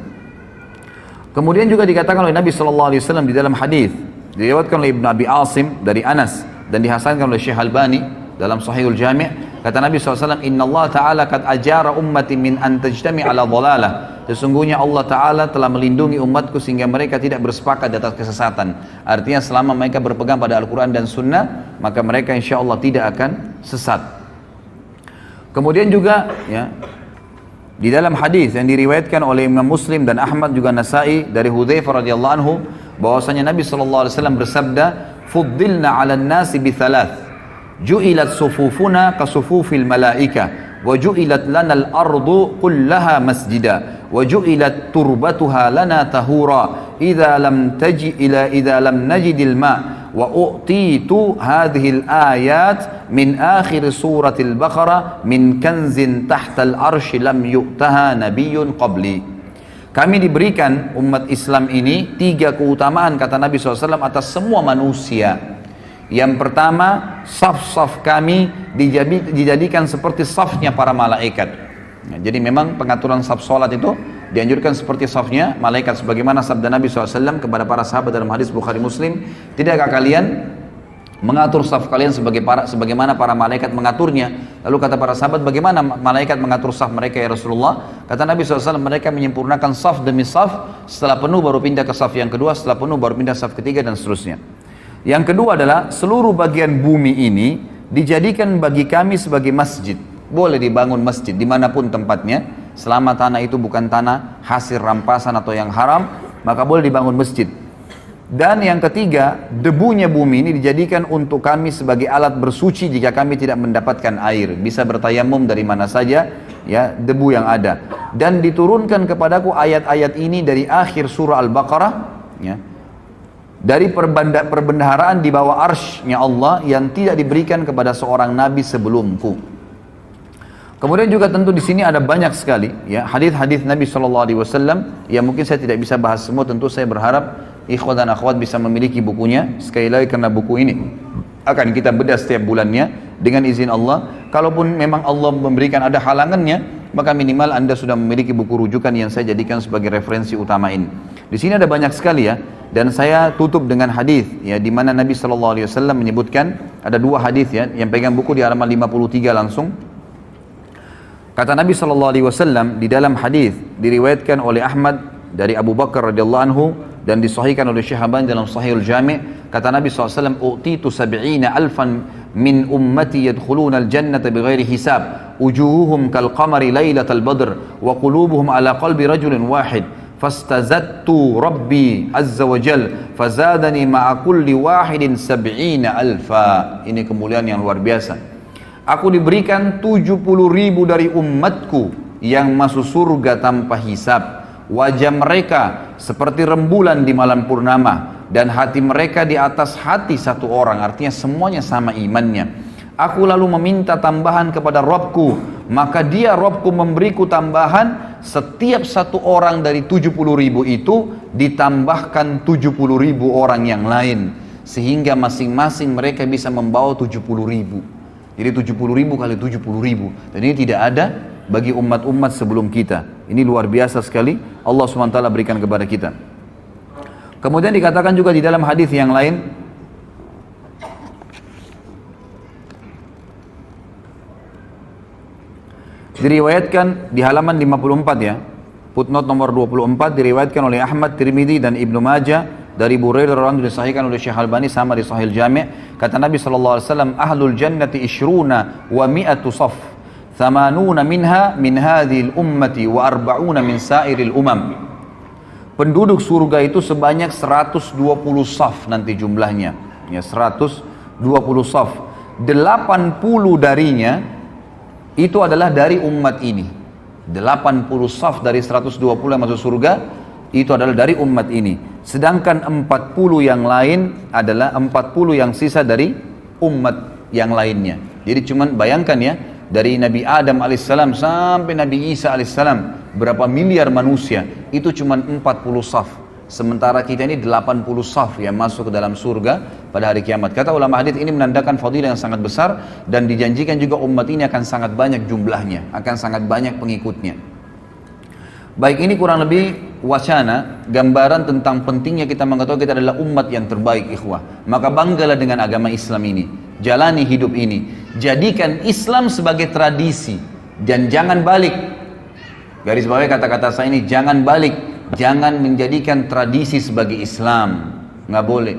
A: Kemudian juga dikatakan oleh Nabi sallallahu alaihi wasallam di dalam hadis diriwayatkan oleh Ibnu Abi Asim dari Anas dan dihasankan oleh Syekh Albani dalam Sahihul Jami', kata Nabi SAW, Inna Allah Ta'ala kad ajara ummati min an tajtami ala dhalalah. Sesungguhnya Allah Ta'ala telah melindungi umatku sehingga mereka tidak bersepakat di atas kesesatan. Artinya selama mereka berpegang pada Al-Quran dan Sunnah, maka mereka insya Allah tidak akan sesat. Kemudian juga ya, di dalam hadis yang diriwayatkan oleh Imam Muslim dan Ahmad juga Nasai dari Hudzaifah radhiyallahu anhu, bahwasanya Nabi SAW bersabda, fuddilna ala nasi bi thalath, ju'ilat sufufuna ka sufufil malaika, wa ju'ilat lana al-ardu kullaha masjida, wa ju'ilat turbatuha lana tahura, idza lam najidil ma, wa u'titu hadhihi al-ayat min akhir suratil Baqarah min kanzin tahtal arshi lam yu'taha nabiyyun qabli. Kami diberikan umat Islam ini 3 keutamaan, kata Nabi SAW, atas semua manusia. Yang pertama, saf-saf kami dijadikan seperti safnya para malaikat. Nah, jadi memang pengaturan saf salat itu dianjurkan seperti safnya malaikat, sebagaimana sabda Nabi SAW kepada para sahabat dalam hadis Bukhari Muslim, tidakkah kalian mengatur saf kalian sebagaimana para malaikat mengaturnya? Lalu kata para sahabat, bagaimana malaikat mengatur saf mereka ya Rasulullah? Kata Nabi SAW, mereka menyempurnakan saf demi saf, setelah penuh baru pindah ke saf yang kedua, setelah penuh baru pindah saf ketiga, dan seterusnya. Yang kedua adalah seluruh bagian bumi ini dijadikan bagi kami sebagai masjid. Boleh dibangun masjid dimanapun tempatnya, selama tanah itu bukan tanah hasil rampasan atau yang haram, maka boleh dibangun masjid. Dan yang ketiga, debunya bumi ini dijadikan untuk kami sebagai alat bersuci jika kami tidak mendapatkan air. Bisa bertayamum dari mana saja, ya, debu yang ada. Dan diturunkan kepadaku ayat-ayat ini dari akhir surah Al-Baqarah, ya, dari perbendaharaan di bawah arsy-Nya Allah yang tidak diberikan kepada seorang nabi sebelumku. Kemudian juga tentu di sini ada banyak sekali ya hadis-hadis Nabi SAW yang mungkin saya tidak bisa bahas semua. Tentu saya berharap ikhwan dan akhwat bisa memiliki bukunya. Sekali lagi, karena buku ini akan kita bedah setiap bulannya dengan izin Allah. Kalaupun memang Allah memberikan ada halangannya, maka minimal Anda sudah memiliki buku rujukan yang saya jadikan sebagai referensi utama ini. Di sini ada banyak sekali ya, dan saya tutup dengan hadis ya, di mana Nabi SAW menyebutkan ada 2 hadis ya, yang pegang buku di halaman 53 langsung. Kata Nabi SAW di dalam hadis diriwayatkan oleh Ahmad dari Abu Bakar radhiyallahu anhu dan disahihkan oleh Syekh Albani dalam Sahihul Jami'. Kata Nabi SAW, "U'titu sab'ina alfan min ummati yadkhuluna al-jannata bighairi hisab, wujuhuhum kal qamari lailatal badr wa qulubuhum ala qalbi rajulin wahid. Fastazattu Rabbi azza wa jal fazadani ma'a kulli wahidin sab'ina alfa." Ini kemuliaan yang luar biasa. Aku diberikan 70.000 dari umatku yang masuk surga tanpa hisab. Wajah mereka seperti rembulan di malam purnama, dan hati mereka di atas hati satu orang, artinya semuanya sama imannya. Aku lalu meminta tambahan kepada Rabbku, maka dia Rabbku memberiku tambahan. Setiap satu orang dari 70.000 itu ditambahkan 70.000 orang yang lain, sehingga masing-masing mereka bisa membawa 70.000. Jadi 70.000 kali 70.000, dan ini tidak ada bagi umat-umat sebelum kita. Ini luar biasa sekali Allah SWT berikan kepada kita. Kemudian dikatakan juga di dalam hadis yang lain, diriwayatkan di halaman 54 ya, footnote nomor 24, diriwayatkan oleh Ahmad, Tirmidzi dan Ibnu Majah dari Burairah radhiyallahu anhu, disahihkan oleh Syekh Albani sama di Sahih Jami'. Kata Nabi SAW, "Ahlul jannati ishruna wa mi'atu saf, thamanuna minha min hadhil ummati wa arba'una min sairil umam." Penduduk surga itu sebanyak 120 saf nanti jumlahnya, ya 120 saf. 80 darinya itu adalah dari umat ini. 80 saf dari 120 yang masuk surga itu adalah dari umat ini. Sedangkan 40 yang lain adalah 40 yang sisa dari umat yang lainnya. Jadi cuman bayangkan ya, dari Nabi Adam alaihissalam sampai Nabi Isa alaihissalam, berapa miliar manusia, itu cuma 40 saf. Sementara kita ini 80 saf yang masuk ke dalam surga pada hari kiamat. Kata ulama hadis, ini menandakan fadilah yang sangat besar, dan dijanjikan juga umat ini akan sangat banyak jumlahnya, akan sangat banyak pengikutnya. Baik, ini kurang lebih wacana, gambaran tentang pentingnya kita mengetahui kita adalah umat yang terbaik, ikhwah. Maka banggalah dengan agama Islam ini, jalani hidup ini, jadikan Islam sebagai tradisi, dan jangan balik. Garis bawahi kata-kata saya ini, jangan balik, jangan menjadikan tradisi sebagai Islam, nggak boleh.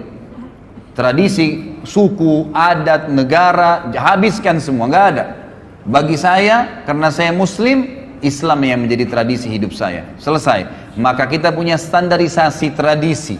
A: Tradisi, suku, adat, negara, habiskan semua, nggak ada. Bagi saya, karena saya Muslim, Islam yang menjadi tradisi hidup saya. Selesai. Maka kita punya standarisasi tradisi.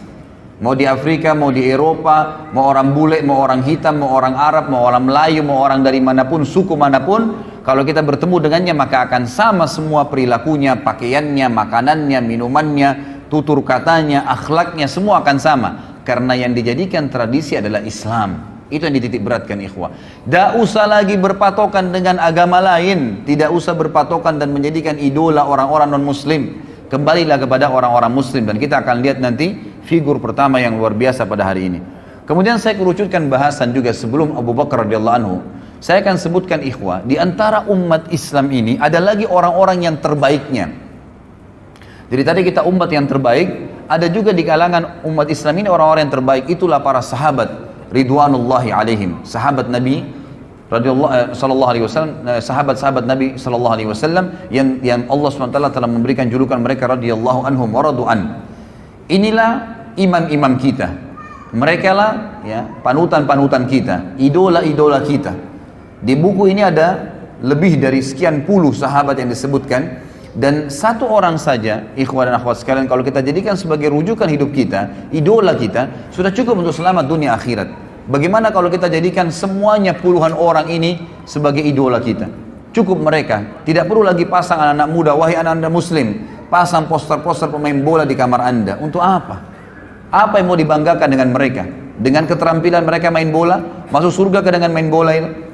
A: Mau di Afrika, mau di Eropa, mau orang bule, mau orang hitam, mau orang Arab, mau orang Melayu, mau orang dari manapun, suku manapun, kalau kita bertemu dengannya maka akan sama semua perilakunya, pakaiannya, makanannya, minumannya, tutur katanya, akhlaknya, semua akan sama. Karena yang dijadikan tradisi adalah Islam. Itu yang dititik beratkan, ikhwah. Tidak usah lagi berpatokan dengan agama lain. Tidak usah berpatokan dan menjadikan idola orang-orang non-muslim. Kembalilah kepada orang-orang muslim. Dan kita akan lihat nanti figur pertama yang luar biasa pada hari ini. Kemudian saya kerucutkan bahasan juga sebelum Abu Bakar radhiyallahu anhu. Saya akan sebutkan, ikhwah, di antara umat Islam ini ada lagi orang-orang yang terbaiknya. Jadi tadi kita umat yang terbaik, ada juga di kalangan umat Islam ini orang-orang yang terbaik. Itulah para sahabat ridwanullahi alaihim, sahabat Nabi sallallahu alaihi wasallam, sahabat-sahabat Nabi sallallahu alaihi wasallam yang Allah SWT telah memberikan julukan mereka radhiyallahu anhum wa radu'an. Inilah imam-imam kita. Mereka lah ya panutan-panutan kita, idola-idola kita. Di buku ini ada lebih dari sekian puluh sahabat yang disebutkan, dan satu orang saja, ikhwan dan akhwat sekalian, kalau kita jadikan sebagai rujukan hidup kita, idola kita, sudah cukup untuk selamat dunia akhirat. Bagaimana kalau kita jadikan semuanya puluhan orang ini sebagai idola kita? Cukup mereka, tidak perlu lagi pasang anak-anak muda, wahai anak-anak muslim, pasang poster-poster pemain bola di kamar anda. Untuk apa? Apa yang mau dibanggakan dengan mereka? Dengan keterampilan mereka main bola? Masuk surga ke dengan main bola ini?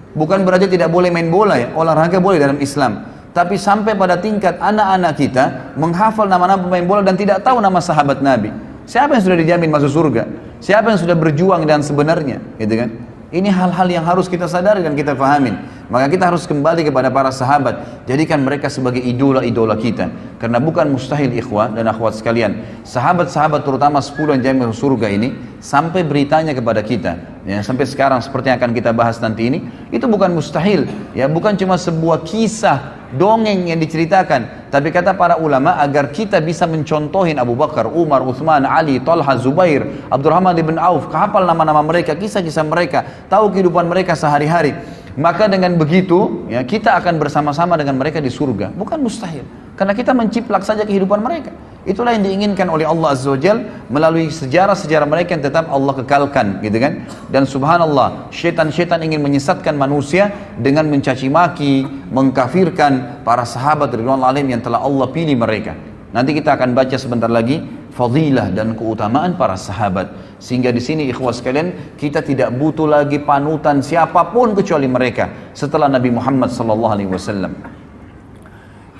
A: Bukan berarti tidak boleh main bola ya, olahraga boleh dalam Islam. Tapi sampai pada tingkat anak-anak kita menghafal nama-nama pemain bola dan tidak tahu nama sahabat Nabi. Siapa yang sudah dijamin masuk surga? Siapa yang sudah berjuang dan sebenarnya, gitu kan? Ini hal-hal yang harus kita sadari dan kita fahamin. Maka kita harus kembali kepada para sahabat, jadikan mereka sebagai idola-idola kita. Karena bukan mustahil, ikhwah dan akhwat sekalian, sahabat-sahabat terutama 10 yang jamin masuk surga ini, sampai beritanya kepada kita, ya, sampai sekarang seperti yang akan kita bahas nanti ini, itu bukan mustahil, ya, bukan cuma sebuah kisah dongeng yang diceritakan. Tapi kata para ulama, agar kita bisa mencontohin Abu Bakar, Umar, Uthman, Ali, Talha, Zubair, Abdurrahman ibn Auf, hafal nama-nama mereka, kisah-kisah mereka, tahu kehidupan mereka sehari-hari, maka dengan begitu ya, kita akan bersama-sama dengan mereka di surga. Bukan mustahil, karena kita menciplak saja kehidupan mereka. Itulah yang diinginkan oleh Allah Azza wa Jal melalui sejarah-sejarah mereka yang tetap Allah kekalkan, gitu kan. Dan subhanallah, syaitan-syaitan ingin menyesatkan manusia dengan mencaci maki, mengkafirkan para sahabat ridwanullah alaihim yang telah Allah pilih mereka. Nanti kita akan baca sebentar lagi fadilah dan keutamaan para sahabat. Sehingga di sini ikhwas sekalian, kita tidak butuh lagi panutan siapapun kecuali mereka setelah Nabi Muhammad sallallahu alaihi wasallam.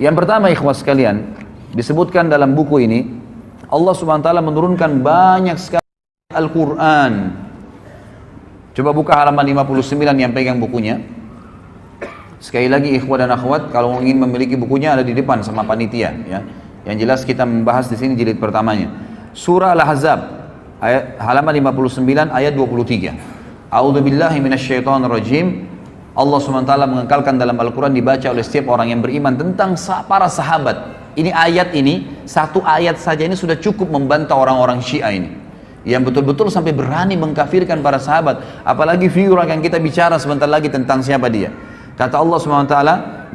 A: Yang pertama ikhwas sekalian, disebutkan dalam buku ini, Allah Subhanahu wa taala menurunkan banyak sekali Al-Qur'an. Coba buka halaman 59 yang pegang bukunya. Sekali lagi ikhwah dan akhwat, kalau ingin memiliki bukunya ada di depan sama panitia ya. Yang jelas kita membahas di sini jilid pertamanya. Surah Al-Ahzab halaman 59 ayat 23. A'udzubillahi minasyaitonirrajim. Allah SWT mengekalkan dalam Al-Quran dibaca oleh setiap orang yang beriman tentang para sahabat. Ini ayat ini, satu ayat saja ini sudah cukup membantah orang-orang Syiah ini, yang betul-betul sampai berani mengkafirkan para sahabat. Apalagi figura yang kita bicara sebentar lagi tentang siapa dia. Kata Allah SWT,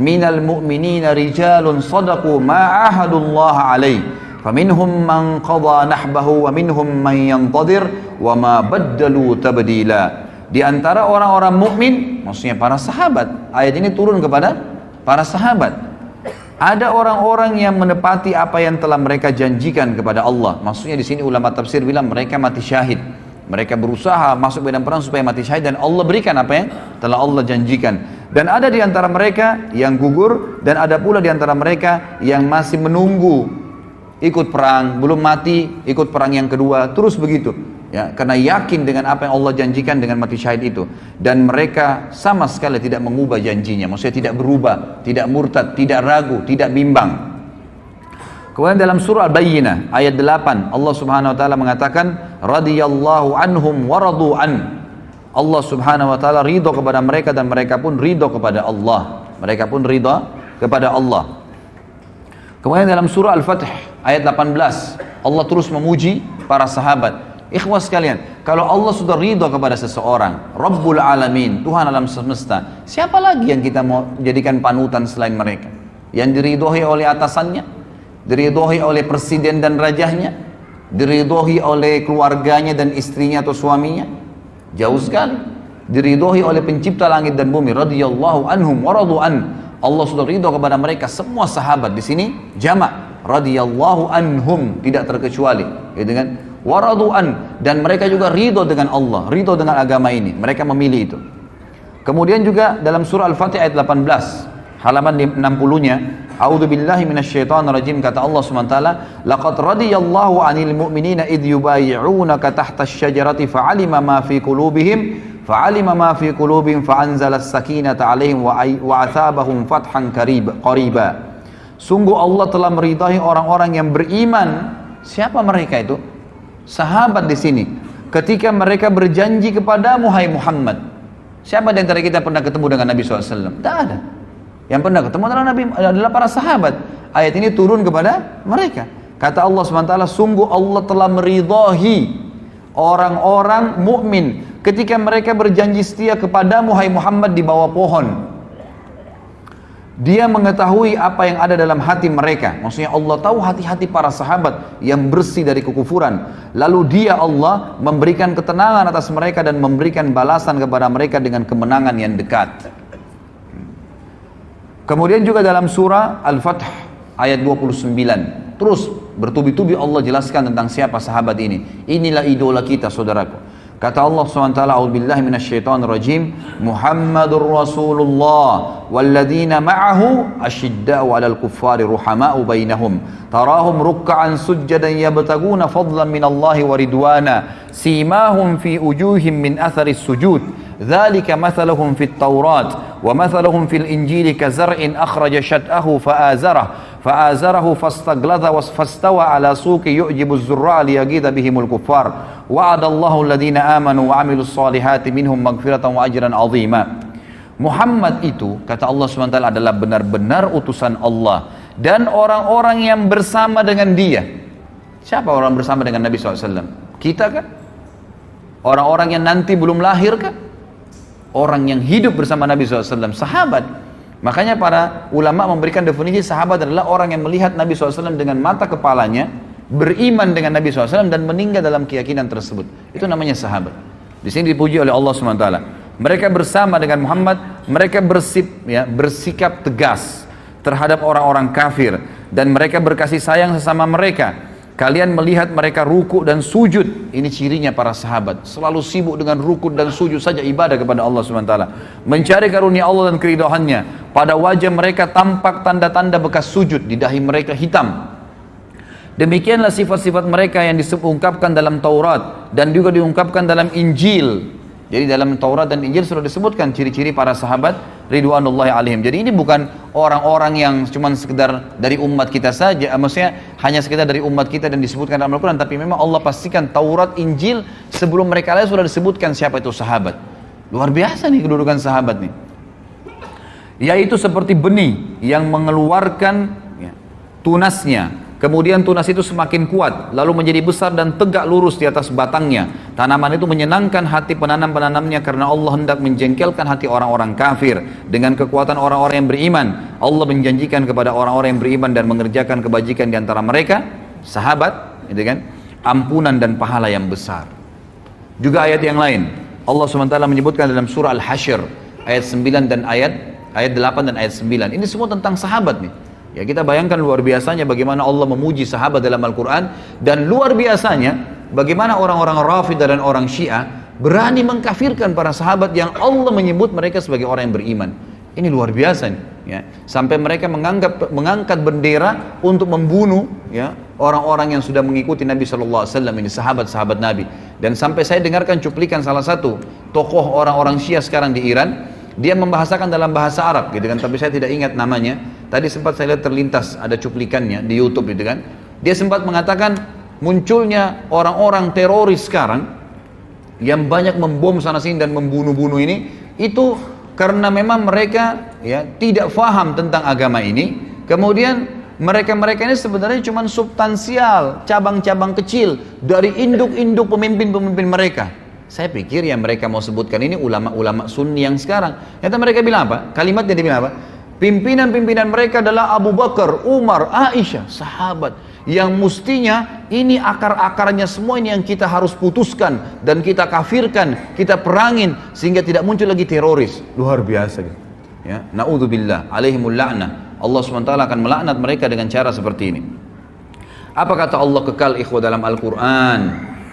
A: minal mu'minina rijalun sadaqu ma'ahadullah alaih, faminhum man qadha nahbahu wa minhum man yantadir wa ma baddalu tabdila. Di antara orang-orang mukmin, maksudnya para sahabat, ayat ini turun kepada para sahabat. Ada orang-orang yang menepati apa yang telah mereka janjikan kepada Allah. Maksudnya di sini ulama tafsir bilang mereka mati syahid. Mereka berusaha masuk medan perang supaya mati syahid dan Allah berikan apa yang telah Allah janjikan. Dan ada di antara mereka yang gugur dan ada pula di antara mereka yang masih menunggu ikut perang, belum mati, ikut perang yang kedua, terus begitu. Ya, karena yakin dengan apa yang Allah janjikan dengan mati syahid itu, dan mereka sama sekali tidak mengubah janjinya, maksudnya tidak berubah, tidak murtad, tidak ragu, tidak bimbang. Kemudian dalam surah Al-Bayyinah ayat 8 Allah Subhanahu wa taala mengatakan radhiyallahu anhum wa radu an. Allah Subhanahu wa taala ridha kepada mereka dan mereka pun ridha kepada Allah. Mereka pun ridha kepada Allah. Kemudian dalam surah Al-Fath ayat 18 Allah terus memuji para sahabat. Ikhwas sekalian, kalau Allah sudah ridha kepada seseorang, Rabbul Alamin, Tuhan alam semesta, siapa lagi yang kita mau jadikan panutan selain mereka? Yang diridhoi oleh atasannya, diridhoi oleh presiden dan rajahnya, diridhoi oleh keluarganya dan istrinya atau suaminya? Jauh sekali. Diridhoi oleh pencipta langit dan bumi, radhiyallahu anhum wa radu an. Allah sudah ridha kepada mereka semua sahabat. Di sini jamak, radhiyallahu anhum, tidak terkecuali, gitu kan? Waradu'an, dan mereka juga ridho dengan Allah, ridho dengan agama ini, mereka memilih itu. Kemudian juga dalam surah Al-Fatih ayat 18 halaman 60-nya, a'udzubillahi minasyaitonirrajim, kata Allah SWT, laqad radiyallahu 'anil mu'minina idh yubayyi'unaka tahta asy-syajarati fa'alima ma fi qulubihim fa'anzala as-sakinata 'alaihim wa athabahum fathan qariba. Sungguh Allah telah meridai orang-orang yang beriman. Siapa mereka itu? Sahabat di sini. Ketika mereka berjanji kepadamu, hai Muhammad. Siapa di antara kita pernah ketemu dengan Nabi SAW? Tidak ada. Yang pernah ketemu adalah para sahabat. Ayat ini turun kepada mereka. Kata Allah SWT, sungguh Allah telah meridhahi orang-orang mukmin ketika mereka berjanji setia kepadamu, hai Muhammad, di bawah pohon. Dia mengetahui apa yang ada dalam hati mereka. Maksudnya Allah tahu hati-hati para sahabat yang bersih dari kekufuran. Lalu dia Allah memberikan ketenangan atas mereka dan memberikan balasan kepada mereka dengan kemenangan yang dekat. Kemudian juga dalam surah Al-Fath ayat 29. Terus bertubi-tubi Allah jelaskan tentang siapa sahabat ini. Inilah idola kita, saudaraku. Kata Allah SWT, a'udzubillahi minasyaitonirrajim, Muhammadur Rasulullah walladzina ma'ahu asyidda'u 'alal kuffari ruhama'u bainahum tarahum ruk'an sujjadan yabtaguna fadlan minallahi wa ridwana simahum fi wujuhim min atharis sujud dzalika mathaluhum fit taurat wa mathaluhum fil injili kazar'in akhraja syat'ahu fa'azarahu fastagladha fastawa ala suqi yu'jibu az-zurra'a liyaghidha bihimul kuffar wa'adallahu alladhina amanu wa 'amilus solihati minhum maghfiratan wa ajran 'azima. Muhammad itu, kata Allah SWT, adalah benar-benar utusan Allah. Dan orang-orang yang bersama dengan dia. Siapa orang bersama dengan Nabi SAW? Kita kan? Orang-orang yang nanti belum lahir kan? Orang yang hidup bersama Nabi SAW, sahabat. Makanya para ulama memberikan definisi sahabat adalah orang yang melihat Nabi SAW dengan mata kepalanya, beriman dengan Nabi SAW dan meninggal dalam keyakinan tersebut. Itu namanya sahabat. Di sini dipuji oleh Allah SWT. Mereka bersama dengan Muhammad, mereka bersikap tegas terhadap orang-orang kafir, dan mereka berkasih sayang sesama mereka. Kalian melihat mereka ruku dan sujud. Ini cirinya para sahabat, selalu sibuk dengan ruku dan sujud saja, ibadah kepada Allah SWT, mencari karunia Allah dan keridhaannya. Pada wajah mereka tampak tanda-tanda bekas sujud, di dahi mereka hitam. Demikianlah sifat-sifat mereka yang diungkapkan dalam Taurat dan juga diungkapkan dalam Injil. Jadi dalam Taurat dan Injil sudah disebutkan ciri-ciri para sahabat ridwanullahi alaihim. Jadi ini bukan orang-orang yang cuma sekedar dari umat kita saja, maksudnya hanya sekedar dari umat kita dan disebutkan dalam Al-Quran, tapi memang Allah pastikan Taurat, Injil sebelum mereka lahir sudah disebutkan siapa itu sahabat. Luar biasa nih kedudukan sahabat nih. Yaitu seperti benih yang mengeluarkan tunasnya. Kemudian tunas itu semakin kuat, lalu menjadi besar dan tegak lurus di atas batangnya. Tanaman itu menyenangkan hati penanam-penanamnya karena Allah hendak menjengkelkan hati orang-orang kafir. Dengan kekuatan orang-orang yang beriman, Allah menjanjikan kepada orang-orang yang beriman dan mengerjakan kebajikan di antara mereka, sahabat, gitu kan, ampunan dan pahala yang besar. Juga ayat yang lain, Allah SWT menyebutkan dalam surah Al-Hasyr, ayat 9 dan ayat 8 dan ayat 9. Ini semua tentang sahabat nih. Ya, kita bayangkan luar biasanya bagaimana Allah memuji sahabat dalam Al-Quran, dan luar biasanya bagaimana orang-orang Rafidah dan orang Syiah berani mengkafirkan para sahabat yang Allah menyebut mereka sebagai orang yang beriman. Ini luar biasa nih, ya. Sampai mereka mengangkat bendera untuk membunuh, ya, orang-orang yang sudah mengikuti Nabi SAW, ini sahabat-sahabat Nabi. Dan sampai saya dengarkan cuplikan salah satu tokoh orang-orang Syiah sekarang di Iran, dia membahasakan dalam bahasa Arab, gitu kan, tapi saya tidak ingat namanya. Tadi sempat saya lihat terlintas ada cuplikannya di YouTube, gitu kan. Dia sempat mengatakan munculnya orang-orang teroris sekarang yang banyak membom sana sini dan membunuh-bunuh ini, itu karena memang mereka, ya, tidak faham tentang agama ini. Kemudian mereka-mereka ini sebenarnya cuma substansial, cabang-cabang kecil dari induk-induk pemimpin-pemimpin mereka. Saya pikir yang mereka mau sebutkan ini ulama-ulama sunni yang sekarang. Ternyata mereka bilang apa? Kalimatnya dia bilang apa? Pimpinan-pimpinan mereka adalah Abu Bakar, Umar, Aisyah, sahabat. Yang mestinya ini akar-akarnya semua ini yang kita harus putuskan dan kita kafirkan, kita perangin sehingga tidak muncul lagi teroris. Luar biasa gitu. Ya, naudzubillah, alaihimul la'nah. Allah SWT akan melaknat mereka dengan cara seperti ini. Apa kata Allah kekal ikhwah dalam Al-Quran?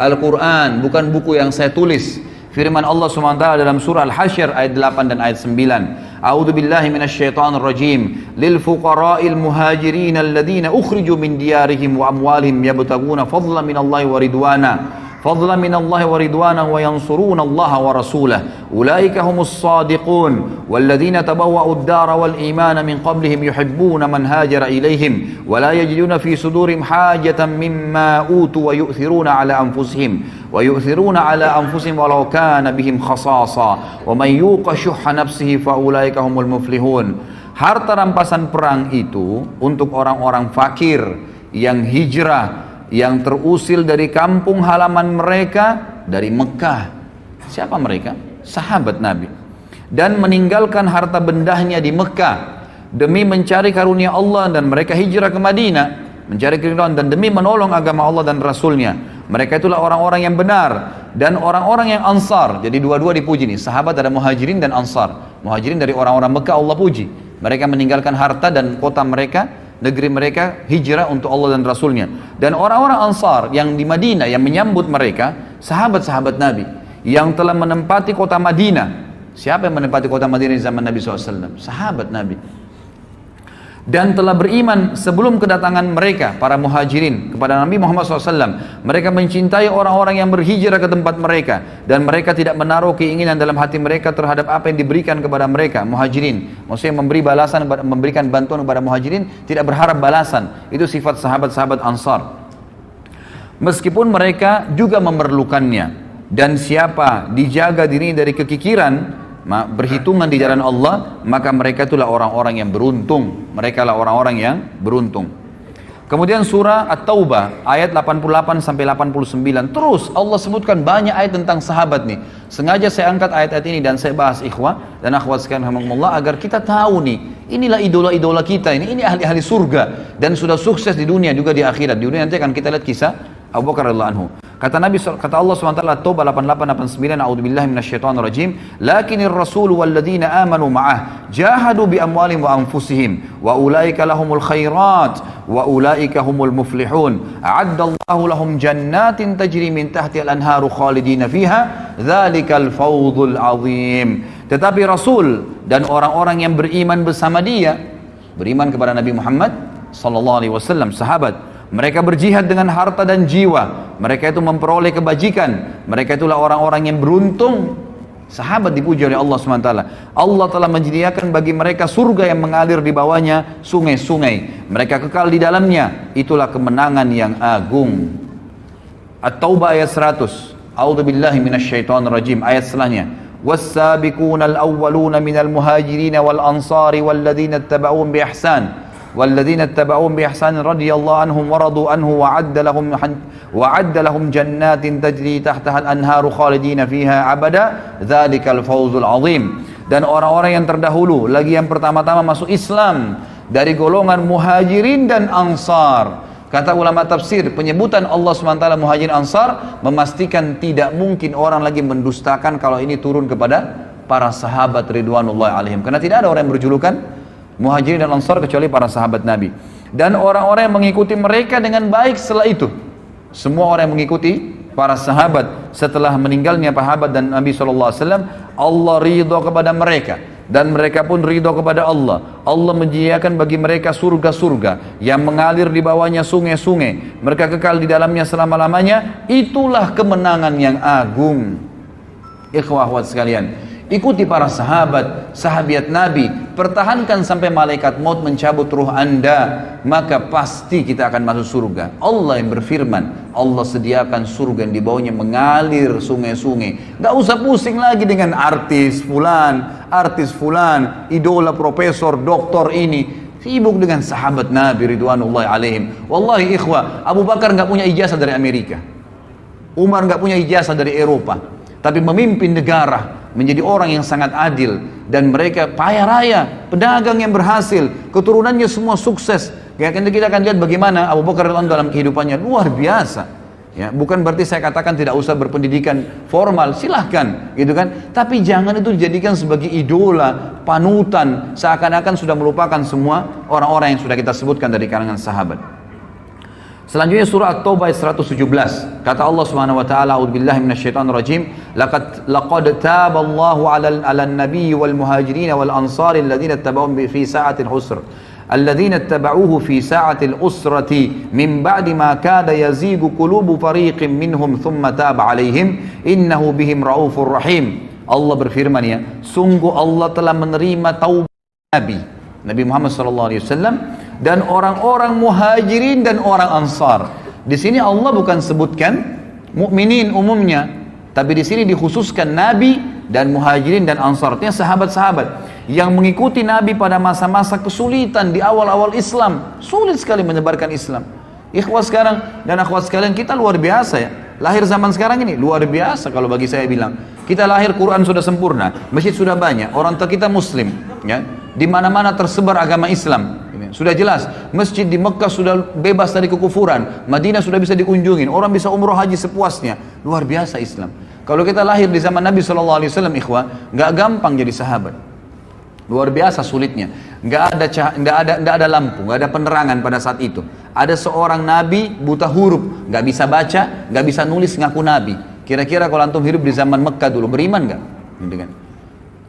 A: Al-Quran bukan buku yang saya tulis. Firman Allah SWT dalam surah Al-Hasyr ayat 8 dan ayat 9. A'udzu billahi minasyaitonir rajim. Lil fuqara'il muhajirin alladziina ukhriju min diyarihim wa amwalihim yabtaguna fadlan minallahi wa ridwana. فضلا من الله ورضوانا وينصرون الله ورسوله أولئك هم الصادقون والذين تبوأوا الدار والإيمان من قبلهم يحبون من هاجر إليهم ولا يجدون في صدورهم حاجة مما أوتوا ويؤثرون على أنفسهم ولو كان بهم خصاصة ومن يوق شح نفسه فأولئك هم المفلحون. Harta rampasan perang itu untuk orang-orang fakir yang hijrah, yang terusir dari kampung halaman mereka dari Mekah. Siapa mereka? Sahabat Nabi. Dan meninggalkan harta bendahnya di Mekah demi mencari karunia Allah, dan mereka hijrah ke Madinah mencari keridhaan dan demi menolong agama Allah dan Rasulnya. Mereka itulah orang-orang yang benar dan orang-orang yang Ansar. Jadi dua-dua dipuji nih. Sahabat ada Muhajirin dan Ansar. Muhajirin dari orang-orang Mekah Allah puji. Mereka meninggalkan harta dan kota mereka, negeri mereka, hijrah untuk Allah dan Rasulnya. Dan orang-orang Ansar yang di Madinah yang menyambut mereka, sahabat-sahabat Nabi yang telah menempati kota Madinah. Siapa yang menempati kota Madinah di zaman Nabi SAW? Sahabat Nabi. Dan telah beriman sebelum kedatangan mereka, para muhajirin, kepada Nabi Muhammad SAW. Mereka mencintai orang-orang yang berhijrah ke tempat mereka, dan mereka tidak menaruh keinginan dalam hati mereka terhadap apa yang diberikan kepada mereka, muhajirin. Maksudnya memberi balasan, memberikan bantuan kepada muhajirin, tidak berharap balasan. Itu sifat sahabat-sahabat Ansar. Meskipun mereka juga memerlukannya. Dan siapa dijaga diri dari kekikiran, berhitungan di jalan Allah, maka mereka itulah orang-orang yang beruntung. Mereka lah orang-orang yang beruntung. Kemudian surah At-Taubah ayat 88 sampai 89. Terus Allah sebutkan banyak ayat tentang sahabat nih. Sengaja saya angkat ayat-ayat ini dan saya bahas ikhwah dan akhwat sekalian rahimakumullah agar kita tahu nih, inilah idola-idola kita ini ahli-ahli surga dan sudah sukses di dunia juga di akhirat. Di dunia nanti akan kita lihat kisah Abu Bakar radhiyallahu anhu. Kata Allah SWT At-Taubah 88-89, a'udzubillahi minasyaitonir rajim, lakinir rasul walladzina amanu ma'ah jahadu bi amwalihim wa anfusihim wa ulaika lahumul khairat wa ulaika humul muflihun a'addallahu lahum jannatin tajri min tahtiha al-anharu khalidina fiha dzalikal fawzul azim. Tetapi Rasul dan orang-orang yang beriman bersama dia, beriman kepada Nabi Muhammad sallallahu alaihi wasallam, sahabat, mereka berjihad dengan harta dan jiwa. Mereka itu memperoleh kebajikan. Mereka itulah orang-orang yang beruntung. Sahabat dipuji oleh Allah SWT. Allah telah menyediakan bagi mereka surga yang mengalir di bawahnya sungai-sungai. Mereka kekal di dalamnya. Itulah kemenangan yang agung. At-Taubah ayat 100. A'udzubillahi minasyaitonir rajim. Ayat setelahnya. Was-sabiquna al-awwaluna minal muhajirin wal ansari walladzina ittaba'uhum bi ihsan. والذين اتبعوهم بإحسان رضي الله عنهم ورضوا عنه وعد لهم جنات تجري تحتها الأنهار خالدين فيها أبدا ذلك الفوز العظيم. Dan orang-orang yang terdahulu lagi yang pertama-tama masuk Islam dari golongan muhajirin dan ansar. Kata ulama tafsir, penyebutan Allah SWT muhajirin ansar memastikan tidak mungkin orang lagi mendustakan kalau ini turun kepada para sahabat ridwanullah alaihim, karena tidak ada orang yang berjulukan Muhajirin dan Ansar kecuali para sahabat Nabi. Dan orang-orang yang mengikuti mereka dengan baik setelah itu. Semua orang yang mengikuti para sahabat setelah meninggalnya sahabat dan Nabi SAW, Allah ridho kepada mereka. Dan mereka pun ridho kepada Allah. Allah menyediakan bagi mereka surga-surga yang mengalir di bawahnya sungai-sungai. Mereka kekal di dalamnya selama-lamanya. Itulah kemenangan yang agung. Ikhwah akhwat sekalian, ikuti para sahabat, sahabiat Nabi, pertahankan sampai malaikat maut mencabut ruh anda, maka pasti kita akan masuk surga. Allah yang berfirman, Allah sediakan surga yang di bawahnya mengalir sungai-sungai. Gak usah pusing lagi dengan artis fulan, idola profesor, doktor ini. Sibuk dengan sahabat Nabi ridwanullahi alaihim. Wallahi ikhwah, Abu Bakar gak punya ijazah dari Amerika, Umar gak punya ijazah dari Eropa, tapi memimpin negara menjadi orang yang sangat adil, dan mereka kaya raya, pedagang yang berhasil, keturunannya semua sukses. Kita akan lihat bagaimana Abu Bakar dalam kehidupannya luar biasa. Ya, bukan berarti saya katakan tidak usah berpendidikan formal, silahkan, gitu kan. Tapi jangan itu dijadikan sebagai idola, panutan, seakan-akan sudah melupakan semua orang-orang yang sudah kita sebutkan dari kalangan sahabat. Selanjutnya surah At-Taubah ayat 117. Kata Allah Subhanahu wa taala, a'udzubillahi minasyaitonir rajim, laqad taballahu 'alan nabiyyi wal muhajirin wal ansari alladziina ittaba'uuhu fi sa'atil usr. Alladziina ittaba'uuhu fi sa'atil usrati min ba'di ma kada yazigu qulubu fariqin minhum thumma taba 'alaihim innahu bihim raufur rahim. Allah berfirman, ya, sungguh Allah telah menerima taubat Nabi Muhammad SAW dan orang-orang muhajirin dan orang ansar. Di sini Allah bukan sebutkan mukminin umumnya, tapi di sini dikhususkan Nabi dan muhajirin dan ansar, artinya sahabat-sahabat yang mengikuti Nabi pada masa-masa kesulitan di awal-awal Islam. Sulit sekali menyebarkan Islam. Ikhwah sekarang dan akhwat sekalian, kita luar biasa ya. Lahir zaman sekarang ini luar biasa kalau bagi saya bilang. Kita lahir Quran sudah sempurna, masjid sudah banyak, orang tua kita muslim, ya. Di mana-mana tersebar agama Islam. Sudah jelas, masjid di Mekah sudah bebas dari kekufuran, Madinah sudah bisa dikunjungin, orang bisa umroh haji sepuasnya. Luar biasa Islam. Kalau kita lahir di zaman Nabi SAW, ikhwah, nggak gampang jadi sahabat. Luar biasa sulitnya. Nggak ada lampu, nggak ada penerangan pada saat itu. Ada seorang Nabi buta huruf, nggak bisa baca, nggak bisa nulis, ngaku Nabi. Kira-kira kalau antum hidup di zaman Mekah dulu, beriman nggak? Gitu kan?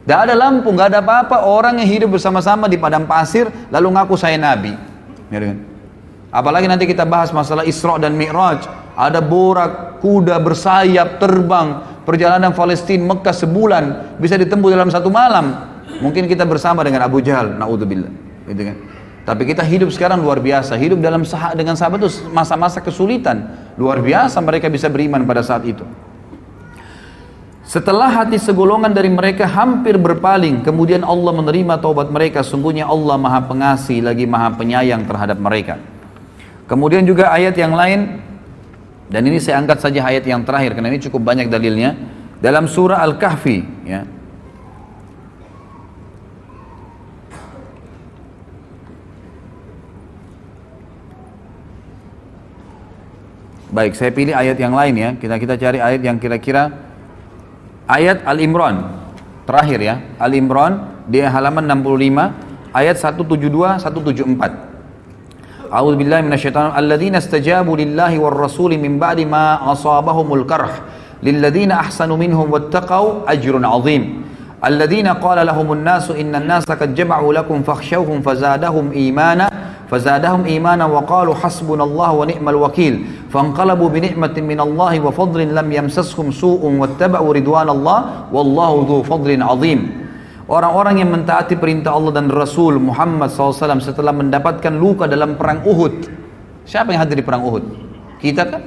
A: Tidak ada lampu, nggak ada apa-apa. Orang yang hidup bersama-sama di padang pasir lalu ngaku saya Nabi. Apalagi nanti kita bahas masalah Isra dan Mi'raj. Ada borak, kuda bersayap, terbang. Perjalanan Palestina Mekah sebulan bisa ditempuh dalam satu malam. Mungkin kita bersama dengan Abu Jahal, na'udzubillah. Gitu kan? Tapi kita hidup sekarang luar biasa. Hidup dengan sahabat itu masa-masa kesulitan. Luar biasa mereka bisa beriman pada saat itu. Setelah hati segolongan dari mereka hampir berpaling, kemudian Allah menerima taubat mereka. Sungguhnya Allah Maha Pengasih lagi Maha Penyayang terhadap mereka. Kemudian juga ayat yang lain, dan ini saya angkat saja ayat yang terakhir karena ini cukup banyak dalilnya. Dalam surah Al-Kahfi, ya. Baik, saya pilih ayat yang lain ya. Kita cari ayat yang kira-kira ayat Al-Imran terakhir ya. Al-Imran di halaman 65 ayat 172 174. A'udzu billahi minasyaitonir alladzina istajabu lillahi war rasuli min ba'di ma asabahumul karh lilladzina ahsanu minhum wattaqau ajrun 'adzim. Alladzina qala lahumun nasu innan nasa qad jama'u lakum fakhshawhum fazadahum imana wa qalu hasbunallahu wa ni'mal wakil fanqalabu bi ni'matin minallahi wa fadlin lam yamsashum su'un wattaba'u ridwanallah wallahu dzu fadlin 'adzim. Orang-orang yang mentaati perintah Allah dan Rasul Muhammad SAW setelah mendapatkan luka dalam perang Uhud. Siapa yang hadir di perang Uhud? Kita kan?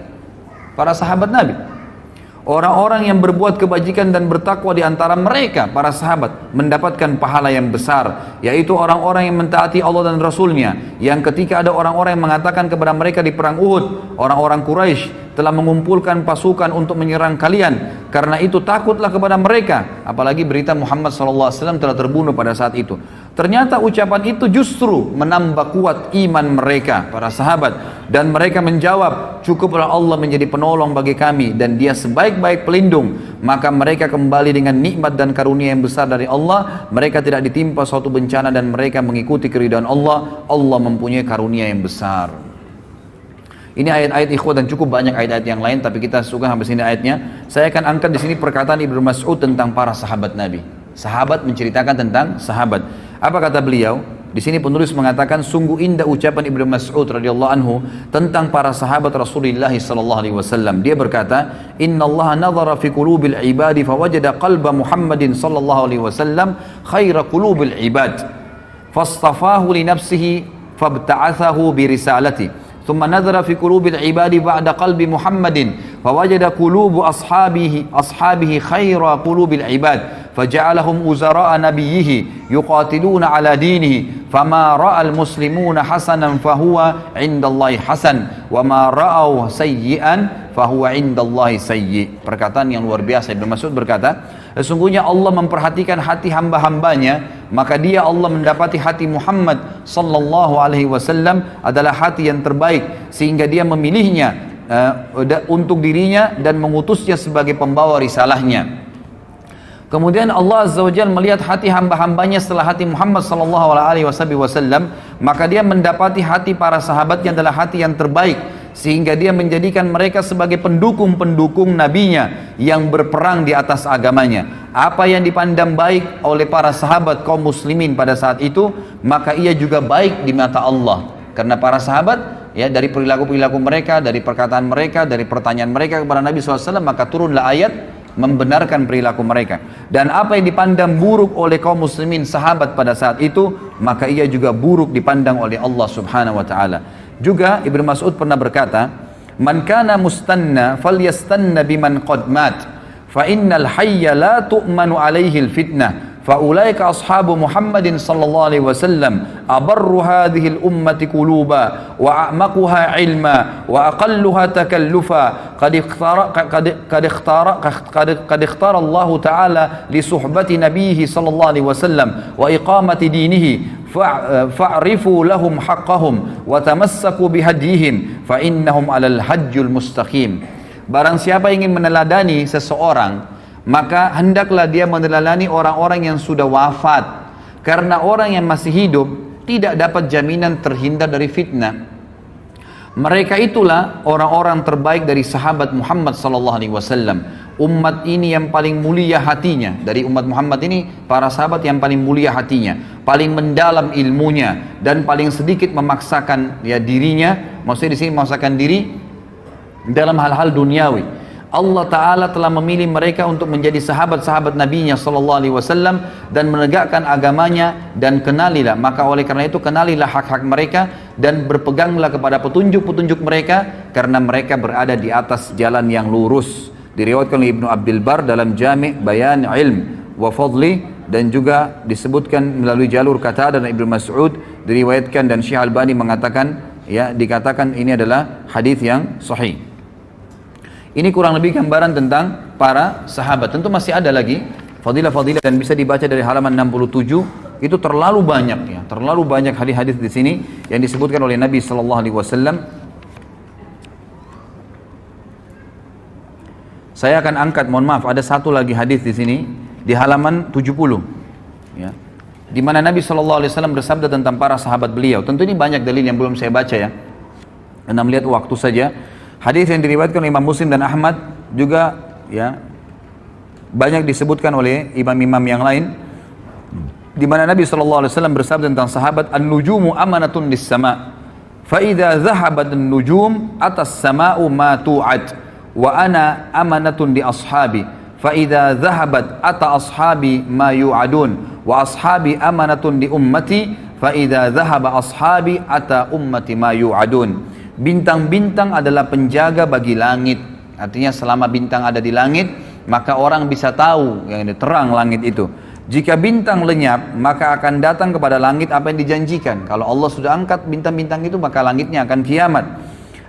A: Para sahabat Nabi. Orang-orang yang berbuat kebajikan dan bertakwa di antara mereka, para sahabat, mendapatkan pahala yang besar, yaitu orang-orang yang mentaati Allah dan Rasulnya. Yang ketika ada orang-orang yang mengatakan kepada mereka di perang Uhud, orang-orang Quraisy telah mengumpulkan pasukan untuk menyerang kalian, karena itu takutlah kepada mereka. Apalagi berita Muhammad SAW telah terbunuh pada saat itu. Ternyata ucapan itu justru menambah kuat iman mereka, para sahabat. Dan mereka menjawab, cukuplah Allah menjadi penolong bagi kami dan dia sebaik-baik pelindung. Maka mereka kembali dengan nikmat dan karunia yang besar dari Allah. Mereka tidak ditimpa suatu bencana dan mereka mengikuti keridhaan Allah. Allah mempunyai karunia yang besar. Ini ayat-ayat ikhwah dan cukup banyak ayat-ayat yang lain, tapi kita suka sampai sini ayatnya. Saya akan angkat di sini perkataan Ibnu Mas'ud tentang para sahabat Nabi. Sahabat menceritakan tentang sahabat. Apa kata beliau? Di sini penulis mengatakan sungguh indah ucapan Ibnu Mas'ud radhiyallahu anhu tentang para sahabat Rasulullah sallallahu alaihi wasallam. Dia berkata, "Innallaha nadhara fi qulubil ibadi fawajada qalba Muhammadin sallallahu alaihi wasallam khaira qulubil ibad. Fastafahu li nafsihi fabta'athahu bi risalati." ثم نظر في قلوب العباد بعد قلب محمد فوجد قلوب أصحابه خير قلوب العباد فجعلهم وزراء نبيه يقاتلون على دينه فما رأى المسلمون حسنا فهو عند الله حسن وما رأوا سيئا fahuwa indallahi sayyi. Perkataan yang luar biasa. Ibnu Mas'ud berkata, sesungguhnya Allah memperhatikan hati hamba-hambanya, maka dia Allah mendapati hati Muhammad sallallahu alaihi wasallam adalah hati yang terbaik, sehingga dia memilihnya untuk dirinya dan mengutusnya sebagai pembawa risalahnya. Kemudian Allah Azza wa Jalla melihat hati hamba-hambanya setelah hati Muhammad sallallahu alaihi wasallam, maka dia mendapati hati para sahabatnya adalah hati yang terbaik, sehingga dia menjadikan mereka sebagai pendukung-pendukung nabinya yang berperang di atas agamanya. Apa yang dipandang baik oleh para sahabat kaum muslimin pada saat itu, maka ia juga baik di mata Allah. Karena para sahabat, ya, dari perilaku-perilaku mereka, dari perkataan mereka, dari pertanyaan mereka kepada Nabi SAW, maka turunlah ayat membenarkan perilaku mereka. Dan apa yang dipandang buruk oleh kaum muslimin sahabat pada saat itu, maka ia juga buruk dipandang oleh Allah Subhanahu wa taala. Juga Ibnu Mas'ud pernah berkata, "Man kana mustanna falyastanna biman qad mat, fa innal hayya la tu'manu alaihi al-fitnah." فأولئك أصحاب محمد صلى الله عليه وسلم أبر هذه الأمة قلوبا وأعمقها علما وأقلها تكلفا قد اختار الله تعالى لصحبة نبيه صلى الله عليه وسلم وإقامة دينه فاعرفوا لهم حقهم وتمسكوا بهديهم فإنهم على الحج المستقيم. Barang siapa ingin meneladani seseorang, maka hendaklah dia meneladani orang-orang yang sudah wafat, karena orang yang masih hidup tidak dapat jaminan terhindar dari fitnah. Mereka itulah orang-orang terbaik dari sahabat Muhammad sallallahu alaihi wasallam. Umat ini yang paling mulia hatinya, dari umat Muhammad ini para sahabat yang paling mulia hatinya, paling mendalam ilmunya, dan paling sedikit memaksakan ya dirinya, maksudnya di sini memaksakan diri dalam hal-hal duniawi. Allah Ta'ala telah memilih mereka untuk menjadi sahabat-sahabat Nabi-Nya Sallallahu Alaihi Wasallam dan menegakkan agamanya, dan kenalilah, maka oleh karena itu kenalilah hak-hak mereka dan berpeganglah kepada petunjuk-petunjuk mereka, karena mereka berada di atas jalan yang lurus. diriwayatkan oleh Ibnu Abdul Bar dalam Jami' Bayan Ilm wa Fadli, dan juga disebutkan melalui jalur Qatadah dan Ibnu Mas'ud, diriwayatkan, dan Syekh Albani mengatakan, ya, dikatakan ini adalah hadis yang sahih. Ini kurang lebih gambaran tentang para sahabat. Tentu masih ada lagi fadilah-fadilah dan bisa dibaca dari halaman 67. Itu terlalu banyak, ya, terlalu banyak hadis-hadis di sini yang disebutkan oleh Nabi sallallahu alaihi wasallam. Saya akan angkat, mohon maaf, ada satu lagi hadis di sini di halaman 70, ya, di mana Nabi sallallahu alaihi wasallam bersabda tentang para sahabat beliau. Tentu ini banyak dalil yang belum saya baca, ya, karena melihat waktu saja. Hadis yang diriwayatkan oleh Imam Muslim dan Ahmad juga, ya, banyak disebutkan oleh imam-imam yang lain, di mana Nabi sallallahu alaihi wasallam bersabda tentang sahabat, "An-nujumu amanatun lis-sama', fa idza dhahabat an-nujum atas sama'u ma tu'ad, wa ana amanatun li ashabi, fa idza dhahabat ata ashabi ma yu'adun, wa ashabi amanatun li ummati, fa idza dhahaba ashabi ata ummati ma yu'adun." Bintang-bintang adalah penjaga bagi langit. Artinya selama bintang ada di langit, maka orang bisa tahu yang terang langit itu. Jika bintang lenyap, maka akan datang kepada langit apa yang dijanjikan. Kalau Allah sudah angkat bintang-bintang itu, maka langitnya akan kiamat.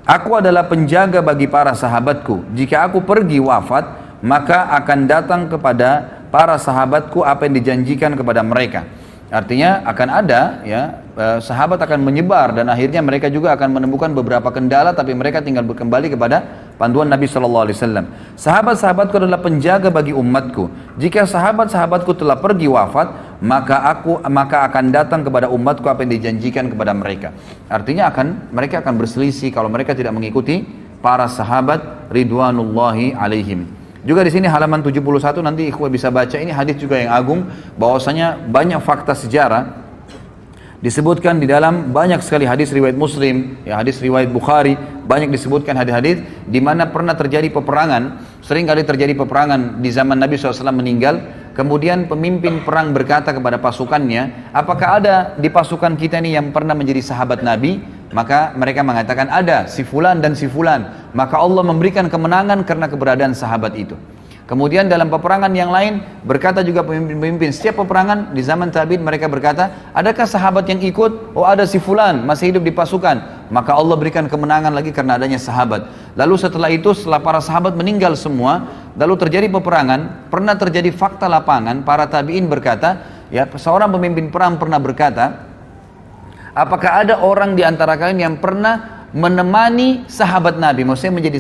A: Aku adalah penjaga bagi para sahabatku. Jika aku pergi wafat, maka akan datang kepada para sahabatku apa yang dijanjikan kepada mereka. Artinya akan ada, ya, sahabat akan menyebar dan akhirnya mereka juga akan menemukan beberapa kendala, tapi mereka tinggal kembali kepada panduan Nabi sallallahu alaihi wasallam. Sahabat-sahabatku adalah penjaga bagi umatku. Jika sahabat-sahabatku telah pergi wafat, maka akan datang kepada umatku apa yang dijanjikan kepada mereka. Artinya mereka akan berselisih kalau mereka tidak mengikuti para sahabat ridwanullahi alaihim. Juga di sini halaman 71 nanti ikhwah bisa baca, ini hadis juga yang agung, bahwasanya banyak fakta sejarah disebutkan di dalam banyak sekali hadis riwayat Muslim, ya, hadis riwayat Bukhari, banyak disebutkan hadis-hadis di mana pernah terjadi peperangan. Sering kali terjadi peperangan di zaman Nabi SAW meninggal, kemudian pemimpin perang berkata kepada pasukannya, apakah ada di pasukan kita ini yang pernah menjadi sahabat Nabi? Maka mereka mengatakan ada, si fulan dan si fulan. Maka Allah memberikan kemenangan karena keberadaan sahabat itu. Kemudian dalam peperangan yang lain berkata juga pemimpin-pemimpin, setiap peperangan di zaman tabi'in mereka berkata, adakah sahabat yang ikut? Oh, ada si fulan masih hidup di pasukan. Maka Allah berikan kemenangan lagi karena adanya sahabat. Lalu setelah itu, setelah para sahabat meninggal semua, lalu terjadi peperangan, pernah terjadi fakta lapangan, para tabi'in berkata, ya, seorang pemimpin perang pernah berkata, apakah ada orang di antara kalian yang pernah menemani sahabat Nabi? Maksudnya menjadi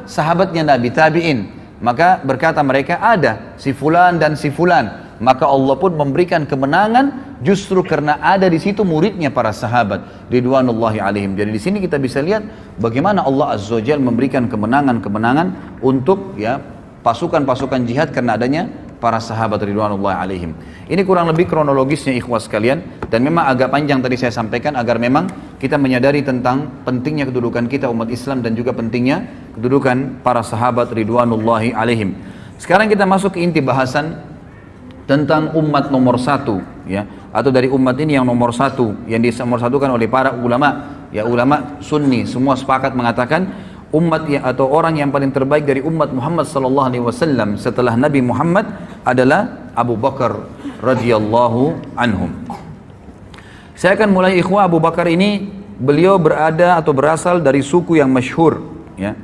A: sahabatnya Nabi, tabi'in. Maka berkata mereka, ada si fulan dan si fulan. Maka Allah pun memberikan kemenangan justru karena ada di situ muridnya para sahabat ridwanullahi alaihim. Jadi di sini kita bisa lihat bagaimana Allah Azza wa Jalla memberikan kemenangan-kemenangan untuk, ya, pasukan-pasukan jihad karena adanya para sahabat ridwanullahi alaihim. Ini kurang lebih kronologisnya ikhwas sekalian, dan memang agak panjang tadi saya sampaikan agar memang kita menyadari tentang pentingnya kedudukan kita umat Islam dan juga pentingnya kedudukan para sahabat ridwanullahi alaihim. Sekarang kita masuk ke inti bahasan tentang umat nomor satu, ya, atau dari umat ini yang nomor satu, yang dinomorsatukan oleh para ulama, ya, ulama sunni semua sepakat mengatakan umat atau orang yang paling terbaik dari umat Muhammad sallallahu alaihi wasallam setelah Nabi Muhammad adalah Abu Bakar radhiyallahu anhum. Saya akan mulai ikhwah. Abu Bakar ini beliau berada atau berasal dari suku yang masyhur, ya.